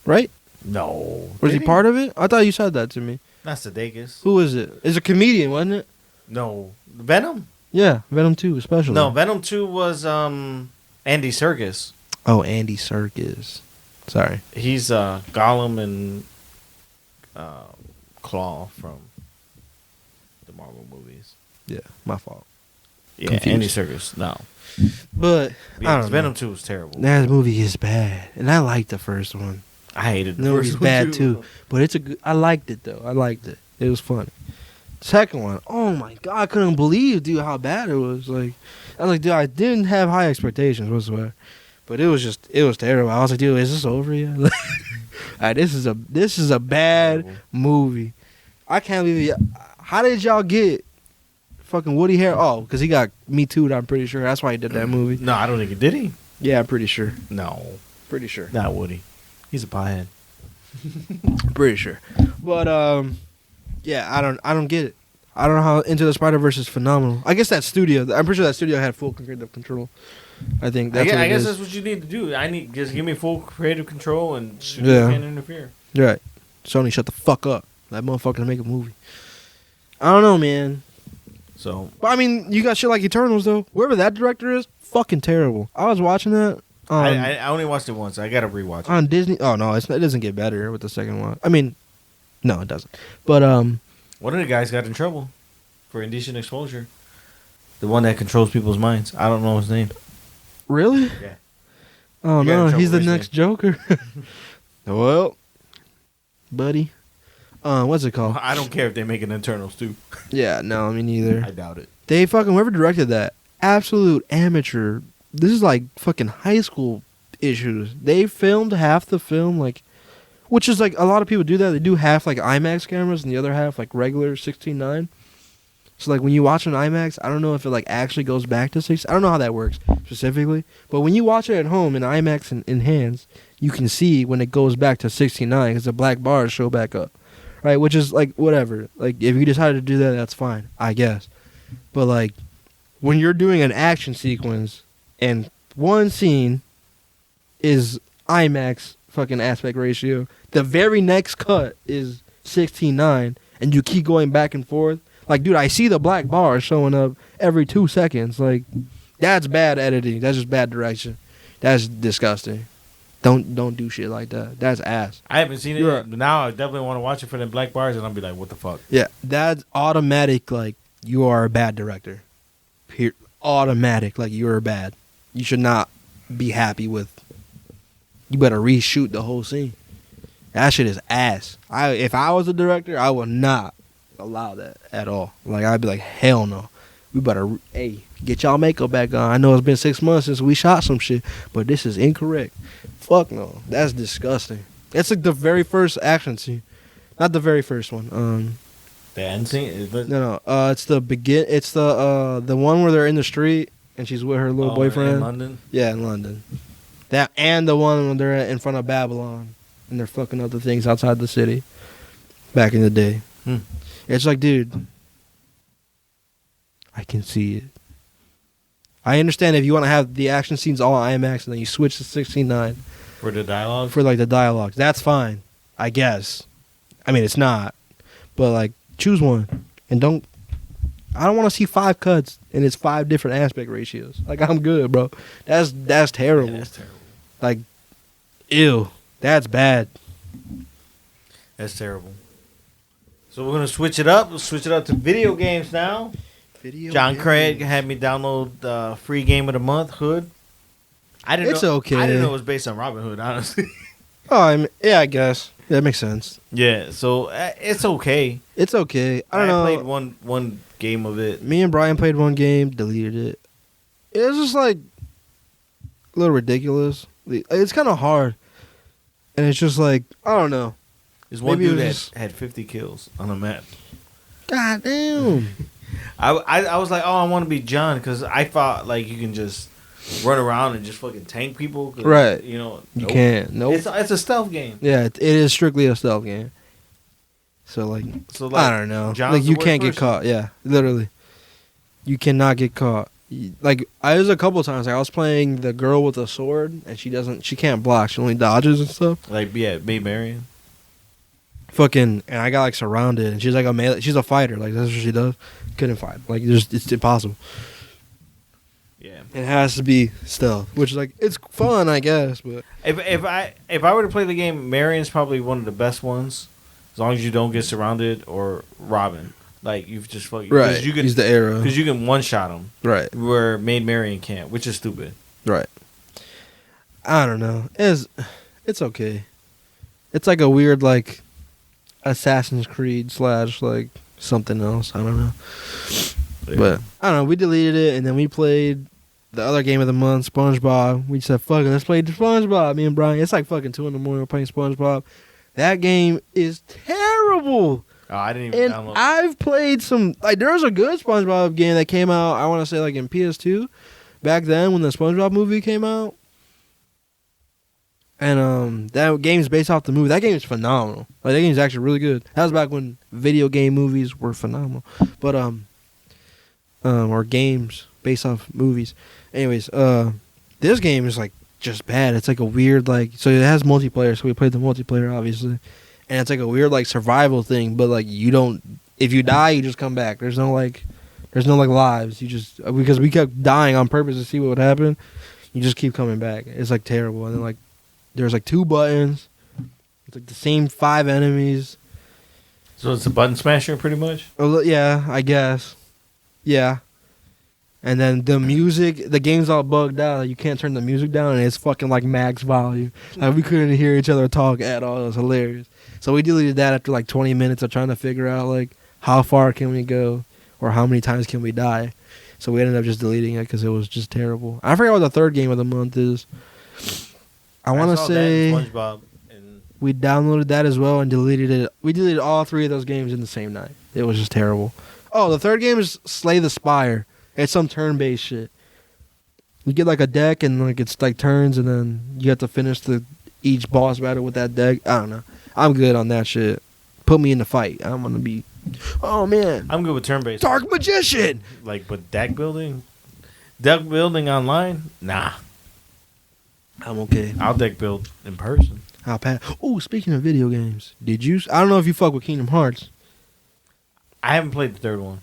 Right? No. Was he part of it? I thought you said that to me. Not Sudeikis. Who is it? It's a comedian, wasn't it? No. Venom? Yeah, Venom 2 especially. No, Venom 2 was Andy Serkis. Oh, Andy Serkis. Sorry. He's Gollum and Claw from the Marvel movies. Yeah, my fault. Yeah, Confused. Andy Serkis. No. But yeah, Venom 2 was terrible. That movie is bad. And I liked the first one. I hated the movie's bad too. But it's I liked it though. I liked it. It was funny. Second one, oh my god, I couldn't believe, dude, how bad it was. Like, I was like, dude, I didn't have high expectations whatsoever. But it was terrible. I was like, dude, is this over yet? This is a bad movie. I can't believe it. How did y'all get fucking Woody Harrelson? Oh, because he got Me Too'd, I'm pretty sure. That's why he did that movie. No, I don't think he did. He? Yeah, I'm pretty sure. No. Pretty sure. Not Woody. He's a piehead. Pretty sure. But yeah, I don't get it. I don't know how Into the Spider-Verse is phenomenal. I guess that studio. I'm pretty sure that studio had full creative control. I think that's I guess that's what you need to do. Just give me full creative control and studio can't interfere. You're right. Sony, shut the fuck up. That motherfucker make a movie. I don't know, man. So, but I mean, you got shit like Eternals though. Whoever that director is, fucking terrible. I was watching that. I only watched it once. I gotta rewatch it on Disney. Oh no, it doesn't get better with the second one. I mean, no, it doesn't. But one of the guys got in trouble for indecent exposure. The one that controls people's minds. I don't know his name. Really? Yeah. Oh no, he's the next Joker. Well, buddy. What's it called? I don't care if they make an Eternals too. Yeah, no, me neither. I doubt it. They fucking whoever directed that, absolute amateur. This is like fucking high school issues. They filmed half the film like, which is like a lot of people do that. They do half like IMAX cameras and the other half like regular 16:9. So like when you watch an IMAX, I don't know if it like actually goes back to 6. I don't know how that works specifically, but when you watch it at home in IMAX in hands, you can see when it goes back to 16:9 because the black bars show back up, right? Which is like whatever. Like if you decided to do that, that's fine, I guess. But like when you're doing an action sequence and one scene is IMAX fucking aspect ratio, the very next cut is 16:9, and you keep going back and forth. Like, dude, I see the black bars showing up every 2 seconds. Like, that's bad editing. That's just bad direction. That's disgusting. Don't do shit like that. That's ass. I haven't seen it yet, but now I definitely want to watch it for the black bars, and I'll be like, what the fuck? Yeah, that's automatic. Like, you are a bad director. Automatic. Like, you're bad. You should not be happy with. You better reshoot the whole scene. That shit is ass. If I was a director, I would not allow that at all. Like, I'd be like, hell no. We better, get y'all makeup back on. I know it's been 6 months since we shot some shit, but this is incorrect. Fuck no. That's disgusting. It's like the very first action scene. Not the very first one. The end scene? No. It's the the one where they're in the street and she's with her little boyfriend. In London? Yeah, in London. That and the one when they're in front of Babylon and they're fucking up the things outside the city. Back in the day. It's like, dude, I can see it. I understand if you want to have the action scenes all IMAX and then you switch to 16:9 for the dialogue. For like the dialogue, that's fine, I guess. I mean, it's not, but like choose one and don't. I don't want to see 5 cuts and it's 5 different aspect ratios. Like, I'm good, bro. That's terrible. Yeah, that's terrible. Like, ew, that's bad. That's terrible. So we're gonna switch it up. We'll switch it up to video games now. John Craig had me download the free game of the month, Hood. I didn't know it was based on Robin Hood, honestly. Oh, yeah, I guess that makes sense. Yeah, so it's okay. It's okay. I don't know. I played one game of it. Me and Brian played one game, deleted it. It was just like a little ridiculous. It's kind of hard, and it's just like, I don't know. There's one dude that had 50 kills on a map. God damn. I was like, oh, I want to be John because I thought like you can just run around and just fucking tank people. Right. You know. You can't. Nope. It's a stealth game. Yeah, it is strictly a stealth game. So like I don't know. John's like you can't get caught. Yeah, literally. You cannot get caught. Like I was a couple of times. Like, I was playing the girl with a sword and she can't block. She only dodges and stuff. Like Maid Marian. Fucking, and I got like surrounded, and she's like a melee. She's a fighter, like that's what she does. Couldn't fight, like it's impossible. Yeah, it has to be stealth, which is like it's fun, I guess. But if I were to play the game, Marian's probably one of the best ones, as long as you don't get surrounded or Robin. Like you've just fucking right. You can, he's the arrow because you can one shot him. Right, where Maid Marian can't, which is stupid. Right. I don't know. It's okay. It's like a weird like Assassin's Creed / like something else. I don't know. Yeah. But I don't know. We deleted it and then we played the other game of the month, SpongeBob. We said, fuck it, let's play SpongeBob. Me and Brian. It's like fucking 2 a.m. We're playing SpongeBob. That game is terrible. Oh, I didn't even download it. I've played some like there was a good SpongeBob game that came out, I want to say like in PS2 back then when the SpongeBob movie came out. And that game is based off the movie. That game is phenomenal. Like that game is actually really good. That was back when video game movies were phenomenal. But or games based off movies. Anyways, this game is like just bad. It's like a weird so it has multiplayer, so we played the multiplayer obviously. And it's like a weird like survival thing, but like you don't if you die you just come back. There's no lives. You just because we kept dying on purpose to see what would happen. You just keep coming back. It's like terrible. And then like there's like 2 buttons. It's like the same 5 enemies. So it's a button smasher pretty much? Oh, yeah, I guess. Yeah. And then the music, the game's all bugged out. You can't turn the music down, and it's fucking like max volume. Like we couldn't hear each other talk at all. It was hilarious. So we deleted that after like 20 minutes of trying to figure out like how far can we go or how many times can we die. So we ended up just deleting it because it was just terrible. I forgot what the third game of the month is. I want to say SpongeBob and we downloaded that as well and deleted it. We deleted all 3 of those games in the same night. It was just terrible. Oh, the third game is Slay the Spire. It's some turn-based shit. You get like a deck and like it's like turns and then you have to finish each boss battle with that deck. I don't know. I'm good on that shit. Put me in the fight. I'm gonna be. Oh man. I'm good with turn-based. Dark Magician. Like with deck building. Deck building online? Nah. I'm okay. I'll deck build in person. I'll pass. Oh, speaking of video games, did you? I don't know if you fuck with Kingdom Hearts. I haven't played the third one.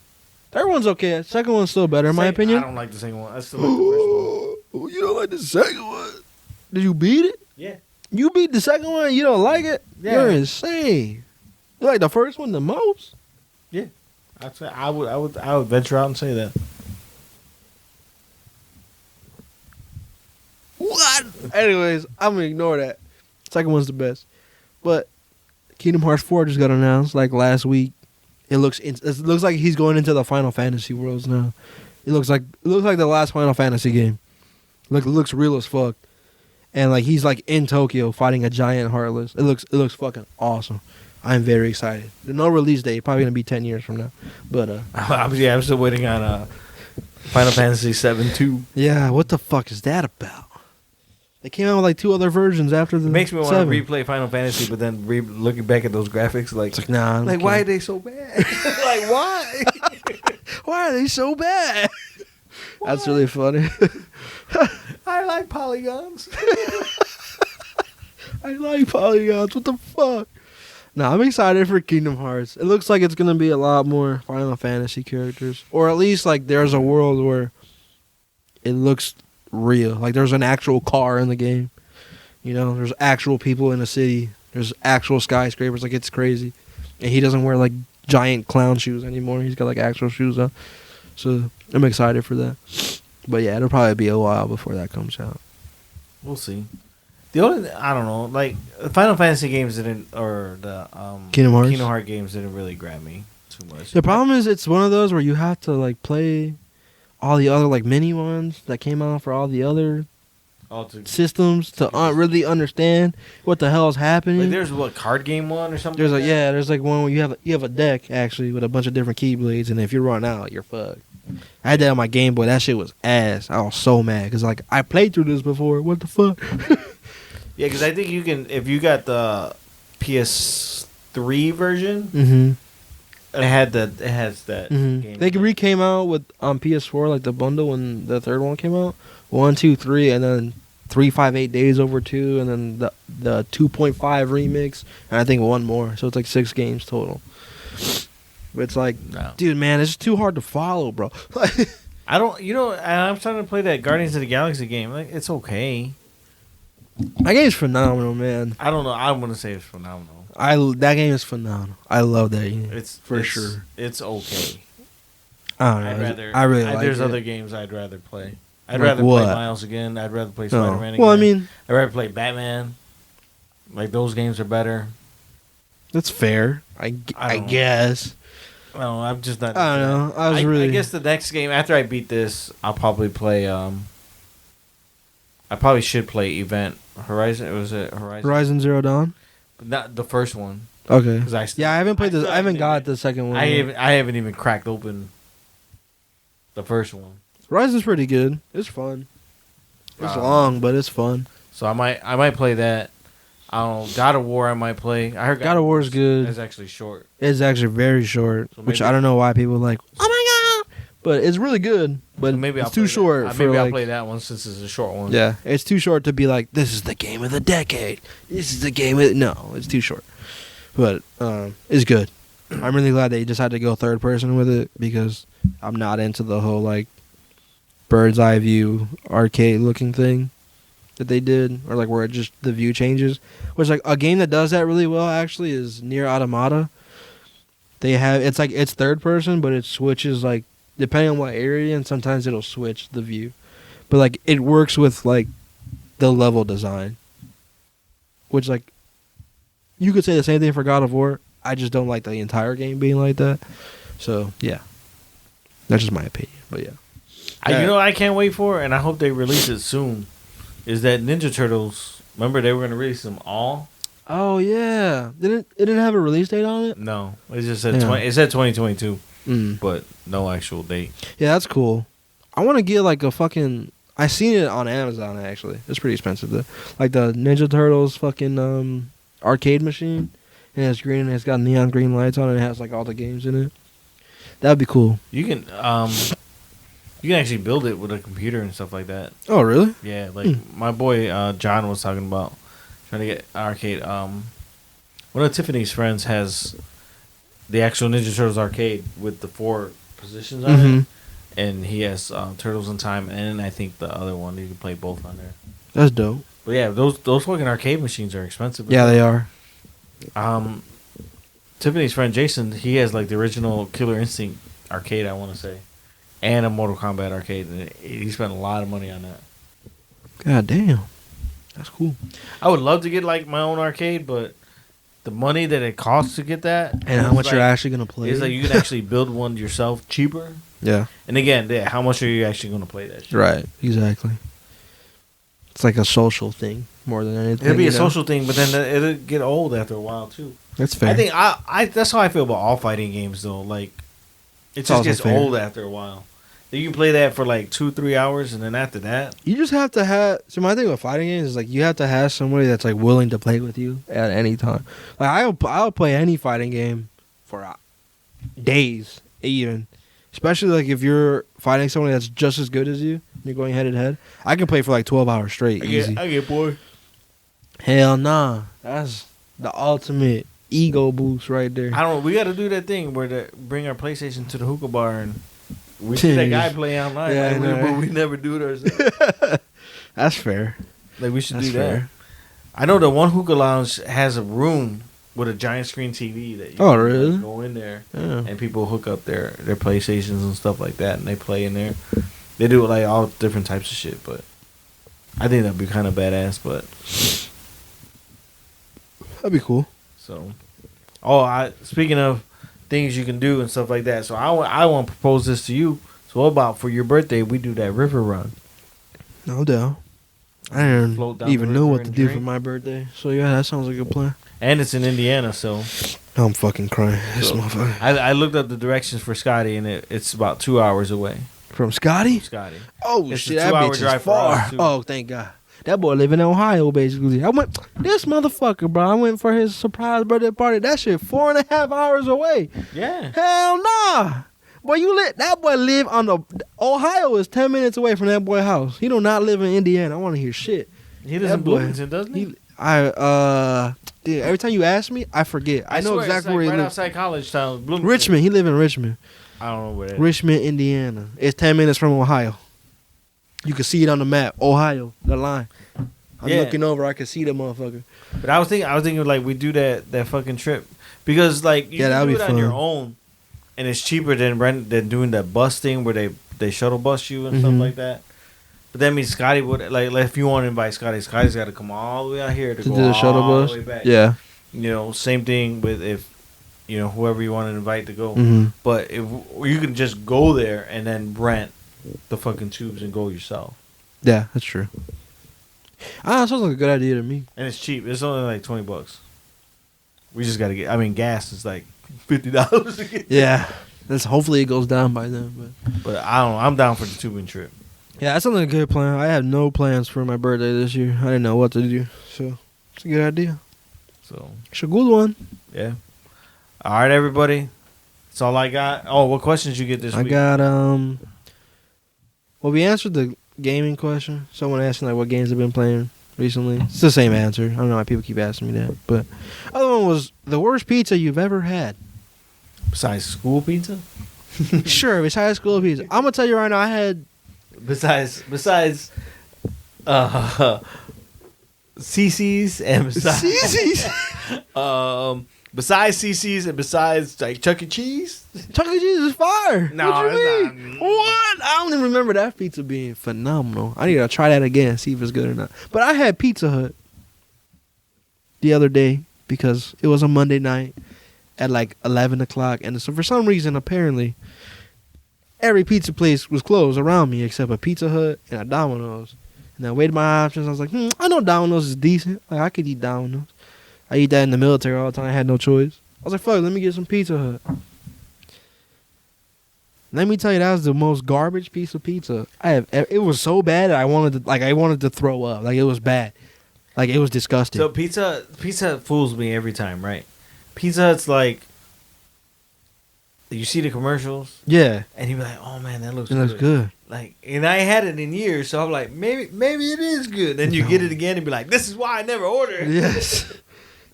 Third one's okay. The second one's still better, in my opinion. I don't like the second one. I still like the first one. You don't like the second one? Did you beat it? Yeah. You beat the second one and you don't like it? Yeah. You're insane. You like the first one the most? Yeah. I'd say I would venture out and say that. What? Anyways, I'm gonna ignore that. Second one's the best. But Kingdom Hearts 4 just got announced like last week. It looks like he's going into the Final Fantasy worlds now. It looks like the last Final Fantasy game. It looks real as fuck. And like he's like in Tokyo fighting a giant Heartless. It looks fucking awesome. I'm very excited. There's no release date. Probably gonna be 10 years from now. But I'm still waiting on Final Fantasy 7-2. Yeah, what the fuck is that about? They came out with like 2 other versions after the. It makes me want to 7. replay Final Fantasy, but then looking back at those graphics, like, It's like nah. like why are they so bad? Like why? Why are they so bad? That's really funny. I like polygons. I like polygons. What the fuck? Nah, I'm excited for Kingdom Hearts. It looks like it's gonna be a lot more Final Fantasy characters, or at least like there's a world where it looks real. Like there's an actual car in the game. You know, there's actual people in the city. There's actual skyscrapers. Like it's crazy. And he doesn't wear like giant clown shoes anymore. He's got like actual shoes on. So I'm excited for that. But yeah, it'll probably be a while before that comes out. We'll see. The only I don't know, like the Final Fantasy games didn't, or the Kingdom Hearts games didn't really grab me too much. The problem is it's one of those where you have to like play all the other like mini ones that came out for all the other systems to really understand what the hell is happening. Like there's what card game one or something. There's like there's like one where you have a deck actually with a bunch of different keyblades, and if you run out, you're fucked. I had that on my Game Boy. That shit was ass. I was so mad because like I played through this before. What the fuck? Yeah, because I think you can if you got the PS3 version. Mm-hmm. It has that. Mm-hmm. Game. They came out with on PS4 like the bundle when the third one came out. 1, 2, 3, and then 358 Days Over 2, and then the 2.5 remix, and I think one more. So it's like 6 games total. But it's like, dude, man, it's just too hard to follow, bro. I don't, I'm starting to play that Guardians of the Galaxy game. Like, it's okay. That game's phenomenal, man. I don't know. I want to say it's phenomenal. That game is phenomenal. I love that game. It's sure. It's okay. I don't know. I really like it. There's other games I'd rather play. I'd rather play Miles again. I'd rather play Spider-Man again. Well, I mean, I'd rather play Batman. Like, those games are better. That's fair. I guess. No, I'm just not. I don't know. I guess the next game, after I beat this, I'll probably play, I probably should play Event Horizon. Was it Horizon? Horizon Zero Dawn? But not the first one. Okay. I haven't played this. I haven't got the second one. I haven't even cracked open the first one. Horizon's pretty good. It's fun. It's long, but it's fun. So I might play that. I don't know. God of War I might play. I heard God of War is good. It's actually short. It's actually very short, so which I don't know why people are like. Oh my god! But it's really good. But so maybe it's too short. Maybe I'll play that one since it's a short one. Yeah, it's too short to be like, this is the game of the decade. This is the game of no. It's too short. But it's good. I'm really glad they decided to go third person with it because I'm not into the whole like bird's eye view arcade looking thing that they did, or like where it just the view changes. Which like a game that does that really well actually is Nier Automata. They have it's third person, but it switches like depending on what area, and sometimes it'll switch the view. But like it works with like the level design, which like you could say the same thing for God of War. I just don't like the entire game being like that. So yeah, that's just my opinion. But yeah. You know what I can't wait for, and I hope they release it soon, is that Ninja Turtles. Remember they were going to release them all? Oh, yeah. It didn't have a release date on it? No. It just said it said 2022, but no actual date. Yeah, that's cool. I want to get like a fucking... I seen it on Amazon, actually. It's pretty expensive, though. Like the Ninja Turtles fucking arcade machine. And it's green, and it's got neon green lights on it, and it has like all the games in it. That'd be cool. You can actually build it with a computer and stuff like that. Oh, really? Yeah, like my boy John was talking about trying to get arcade. One of Tiffany's friends has the actual Ninja Turtles arcade with the 4 positions on it, and he has Turtles in Time, and I think the other one you can play both on there. That's dope. But yeah, those fucking arcade machines are expensive. Yeah, they are. Tiffany's friend Jason, he has like the original Killer Instinct arcade, I want to say. And a Mortal Kombat arcade, and he spent a lot of money on that. God damn, that's cool. I would love to get like my own arcade, but the money that it costs to get that, and how much you're actually gonna play, is like you can actually build one yourself cheaper. Yeah. And again, how much are you actually gonna play that shit? Right. Exactly. It's like a social thing more than anything. It'll be a social thing, but then it'll get old after a while too. That's fair. I think I that's how I feel about all fighting games though. Like it just gets old after a while. You can play that for like 2-3 hours, and then after that, you just have to have. So my thing with fighting games is like you have to have somebody that's like willing to play with you at any time. Like I'll play any fighting game for days, even. Especially like if you're fighting someone that's just as good as you, and you're going head to head. I can play for like 12 hours straight, easy. I get bored. Hell nah, that's the ultimate ego boost right there. I don't know. We got to do that thing where bring our PlayStation to the hookah bar and. We see that guy play online, but we never do it ourselves. That's fair. Like we should do that. I know the one hookah lounge has a room with a giant screen TV that you can really? Like, go in there and people hook up their PlayStations and stuff like that, and they play in there. They do like all different types of shit, but I think that'd be kind of badass. But that'd be cool. So, speaking of things you can do and stuff like that. So I want to propose this to you. So what about for your birthday we do that river run? No doubt. I didn't even know what to do for my birthday. So yeah, that sounds like a good plan. And it's in Indiana, so I'm fucking crying. This motherfucker. I looked up the directions for Scotty, and it's about 2 hours away. From Scotty? From Scotty. Oh shit, that bitch is far. Oh, thank God. That boy live in Ohio, basically. This motherfucker, bro. I went for his surprise birthday party. That shit 4.5 hours away. Yeah. Hell nah. Boy, that boy live on Ohio is 10 minutes away from that boy house. He do not live in Indiana. I want to hear shit. He lives in Bloomington, doesn't he? Dude, every time you ask me, I forget. I know exactly where he lives. Right outside College Town, Bloomington. Richmond. He live in Richmond. I don't know where that is. Richmond, Indiana. It's 10 minutes from Ohio. You can see it on the map. Ohio, the line. I'm looking over. I can see the motherfucker. But I was thinking like we do that fucking trip because like you can do it on your own, and it's cheaper than doing that bus thing where they shuttle bus you and stuff like that. But that means Scotty would like if you want to invite Scotty's got to come all the way out here to go do the shuttle all bus. the way back. Yeah. You know, same thing with if whoever you want to invite to go. But if you can just go there and then rent the fucking tubes and go yourself. Yeah, that's true. That sounds like a good idea to me. And it's cheap. It's only like $20. We just gotta get. Gas is like $50 to get. Yeah, hopefully it goes down by then. But I don't know. I'm down for the tubing trip. Yeah, that sounds like a good plan. I have no plans for my birthday this year. I didn't know what to do, so it's a good idea. So it's a good one. Yeah. All right, everybody. That's all I got. Oh, what questions you get this week? I got Well, we answered the gaming question. Someone asking like what games I've been playing recently. It's the same answer. I don't know why people keep asking me that, but other one was the worst pizza you've ever had. Besides school pizza? Sure, besides school pizza. I'm gonna tell you right now, I had besides CC's and besides CC's. Besides CC's and besides like Chuck E. Cheese. Chuck E. Cheese is fire. No, what you it's mean? not. What? I don't even remember that pizza being phenomenal. I need to try that again, see if it's good or not. But I had Pizza Hut the other day because it was a Monday night at like 11 o'clock. And so for some reason, apparently, every pizza place was closed around me except a Pizza Hut and a Domino's. And I weighed my options. I was like, I know Domino's is decent. Like, I could eat Domino's. I eat that in the military all the time. I had no choice. I was like, fuck, let me get some Pizza Hut. Let me tell you, that was the most garbage piece of pizza I have. It was so bad that I wanted to throw up. Like, it was bad. Like, it was disgusting. So Pizza Hut fools me every time, right? Pizza Hut's like, you see the commercials, yeah, and you be like, "Oh man, that looks good." Like, and I had it in years, so I'm like, maybe it is good. Then you get it again and be like, "This is why I never ordered." Yes,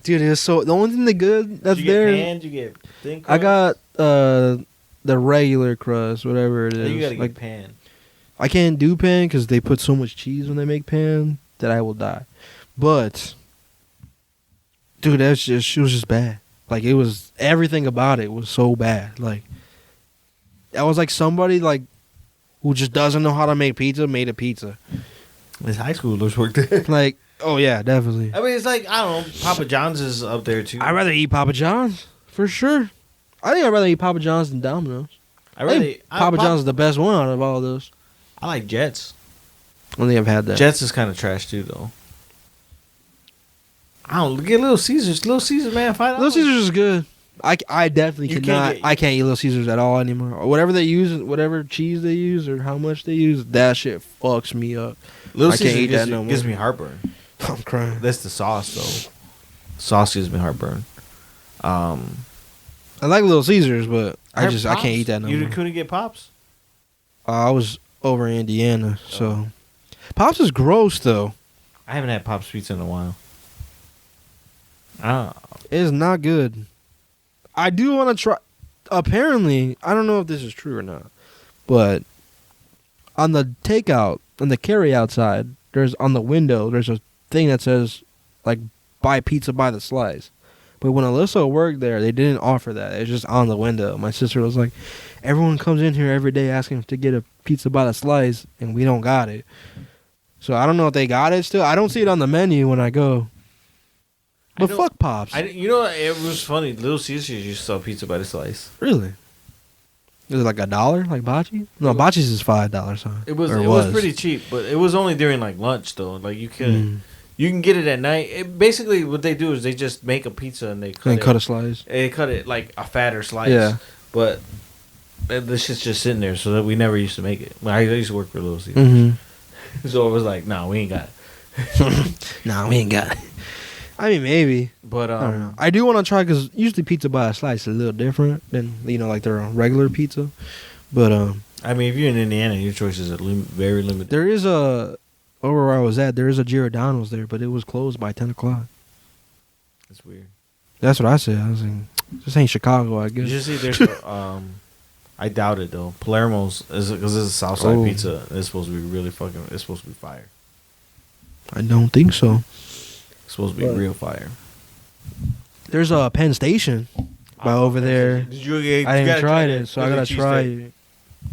dude, it's so the only thing that good that's you get there. Pan, you get thin crust? I got the regular crust, whatever it is. You gotta like, get pan. I can't do pan because they put so much cheese when they make pan that I will die. But, dude, it was just bad. Like, it was, everything about it was so bad. Like, that was like somebody, like, who just doesn't know how to make pizza, made a pizza. His high schoolers work there. Like, oh, yeah, definitely. I mean, it's like, I don't know, Papa John's is up there, too. I'd rather eat Papa John's, for sure. I think I'd rather eat Papa John's than Domino's. Papa John's is the best one out of all those. I like Jets. I don't think I've had that. Jets is kind of trash, too, though. I don't get Little Caesars. Little Caesars, man, $5. Little Caesars is good. I definitely cannot. I can't eat Little Caesars at all anymore. Or whatever they use, whatever cheese they use, or how much they use, that shit fucks me up. Little I Caesars can't eat that no more. gives me heartburn. I'm crying. That's the sauce, though. Sauce gives me heartburn. I like Little Caesars, but I can't eat that no more. You couldn't get Pops? I was over in Indiana, so Pops is gross though. I haven't had Pops pizza in a while. It's not good. I do want to try. Apparently, I don't know if this is true or not, but on the takeout, on the carry-out side, on the window, there's a thing that says, like, buy pizza by the slice. But when Alyssa worked there, they didn't offer that. It was just on the window. My sister was like, everyone comes in here every day asking to get a pizza by the slice, and we don't got it. So I don't know if they got it still. I don't see it on the menu when I go. But fuck Pops. You know, it was funny. Little Caesars used to sell pizza by the slice. Really? Is it like $1, like Bocce's? No, Bocce's is $5. Huh? It was pretty cheap, but it was only during like lunch though. Like you can get it at night. Basically, what they do is they just make a pizza and they cut a slice. They cut it like a fatter slice. Yeah. But this shit's just sitting there, so that we never used to make it. I used to work for Little Caesars, so it was like, nah, we ain't got it. Nah, we ain't got it. I mean, maybe. But I don't know. I do want to try because usually pizza by a slice is a little different than, like their regular pizza. But I mean, if you're in Indiana, your choices are very limited. There is over where I was at, there is a Giordano's there, but it was closed by 10 o'clock. That's weird. That's what I said. I was like, this ain't Chicago, I guess. You see, there's I doubt it though. Palermo's because it's a Southside pizza. It's supposed to be really fucking. It's supposed to be fire. I don't think so. It's supposed to be real fire. There's a Penn Station by over there. I didn't try it, so I gotta try it.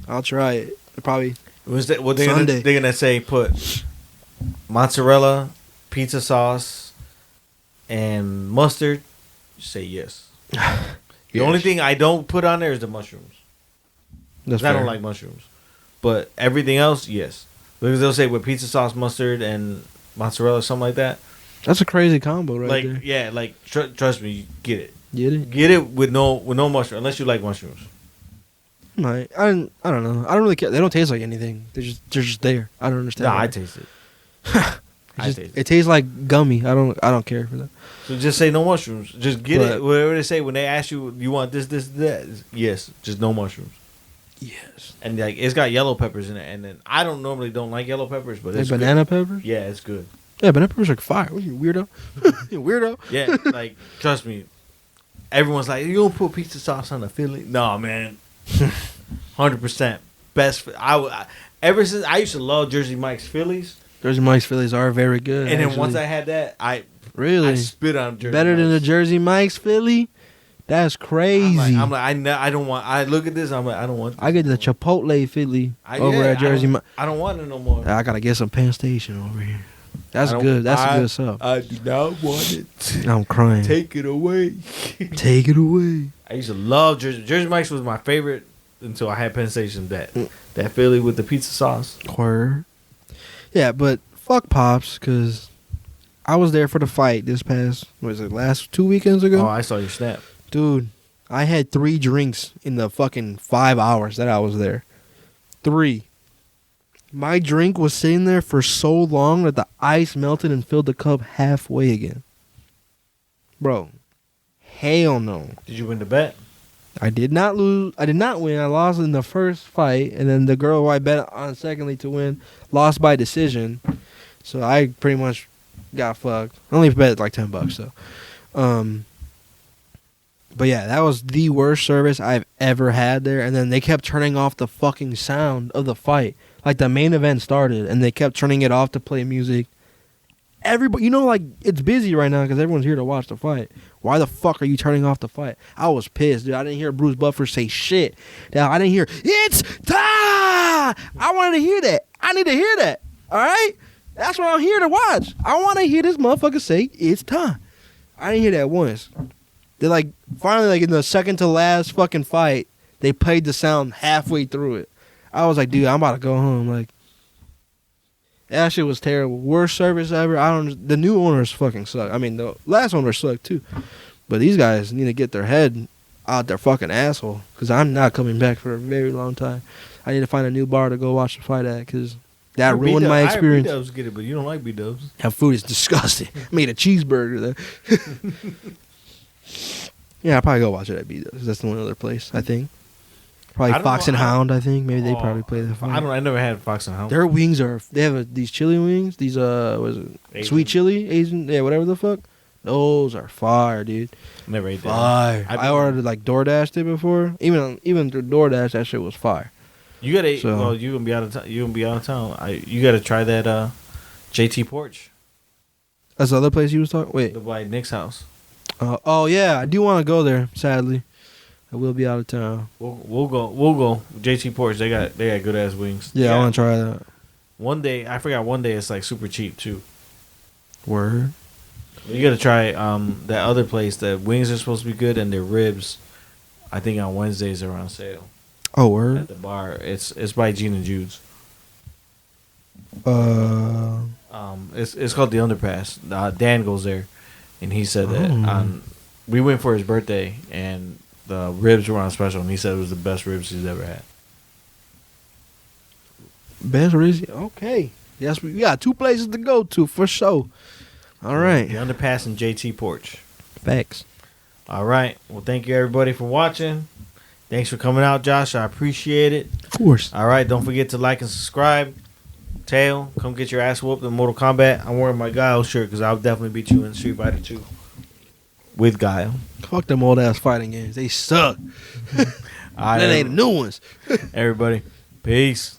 I'll try it. Probably. They're gonna say put mozzarella, pizza sauce, and mustard. Say yes. The only thing I don't put on there is the mushrooms. I don't like mushrooms, but everything else, yes. Because they'll say with pizza sauce, mustard, and mozzarella, something like that. That's a crazy combo, right there. Yeah, trust me, get it. Get it? Get it with no mushroom, unless you like mushrooms. I don't know. I don't really care. They don't taste like anything. They're just there. I don't understand. Nah, I taste it. It tastes like gummy. I don't care for that. So just say no mushrooms. Just get it. Whatever they say when they ask you, you want this, that. Yes, just no mushrooms. Yes. And like it's got yellow peppers in it, and then I don't like yellow peppers, but it's banana good. peppers. Yeah, it's good. Yeah, banana peppers are fire. What are you, weirdo? You weirdo. Yeah, like trust me. Everyone's like, you don't put pizza sauce on a Philly? No, man. 100% best. Ever since I used to love Jersey Mike's Phillies. Jersey Mike's Phillies are very good. And then once I had that, I spit on Jersey better Mike's. Than the Jersey Mike's Philly. That's crazy. I'm like I don't want. I look at this. I'm like I don't want. I get the Chipotle Philly over at Jersey Mike's. I don't want it no more. I gotta get some Penn Station over here. That's good. That's good stuff. I do not want it. I'm crying. Take it away. Take it away. I used to love Jersey Mike's was my favorite until I had Penn Station. That Philly with the pizza sauce. Word. Yeah, but fuck Pops, because I was there for the fight this past, last 2 weekends ago? Oh, I saw your snap. Dude, I had 3 drinks in the fucking 5 hours that I was there. 3. My drink was sitting there for so long that the ice melted and filled the cup halfway again. Bro, hell no. Did you win the bet? I did not lose. I did not win. I lost in the first fight, and then the girl who I bet on secondly to win lost by decision. So I pretty much got fucked. I only bet like $10 though. But yeah, that was the worst service I've ever had there. And then they kept turning off the fucking sound of the fight. Like the main event started, and they kept turning it off to play music. Everybody, like it's busy right now because everyone's here to watch the fight. Why the fuck are you turning off the fight? I was pissed, dude. I didn't hear Bruce Buffer say shit. Now I didn't hear it's time. I wanted to hear that. I need to hear that. All right, that's what I'm here to watch. I want to hear this motherfucker say it's time. I didn't hear that once. They finally in the second to last fucking fight, they played the sound halfway through it. I was like, dude, I'm about to go home. That shit was terrible. Worst service ever. The new owners fucking suck. I mean, the last owner sucked too. But these guys need to get their head out their fucking asshole. Because I'm not coming back for a very long time. I need to find a new bar to go watch the fight at. Because that ruined my experience. B-dubs get it, but you don't like B-dubs. That food is disgusting. I made a cheeseburger there. Yeah, I'll probably go watch it at B-dubs. That's the only other place, I think. Probably Fox and Hound, I think. Maybe they probably play the fight. I never had Fox and Hound. Their wings they have these chili wings. These, Asian. Sweet chili, Asian, yeah, whatever the fuck. Those are fire, dude. Never ate that. Fire. I ordered DoorDash it before. Even through DoorDash, that shit was fire. You gotta, you gonna be out of town. You gonna be out of town. You gotta try that JT Porch. That's the other place you was talking. Wait, by Nick's house. Oh yeah, I do want to go there. Sadly, I will be out of town. We'll go. JT Porch. They got good ass wings. Yeah, I want to try that. One day, I forgot. One day it's like super cheap too. Word. You gotta try that other place. The wings are supposed to be good, and their ribs, I think on Wednesdays are on sale. Oh, word. At the bar, it's by Gene and Jude's. It's called the Underpass. Dan goes there, and he said that we went for his birthday, and the ribs were on special, and he said it was the best ribs he's ever had. Best ribs? Okay. Yes, we got 2 places to go to for sure. All right. The Underpass and JT Porch. Facts. All right. Well, thank you everybody for watching. Thanks for coming out, Josh. I appreciate it. Of course. All right. Don't forget to like and subscribe. Tail, come get your ass whooped in Mortal Kombat. I'm wearing my Guile shirt because I'll definitely beat you in Street Fighter 2 with Guile. Fuck them old ass fighting games. They suck. Then they the new ones. Everybody, peace.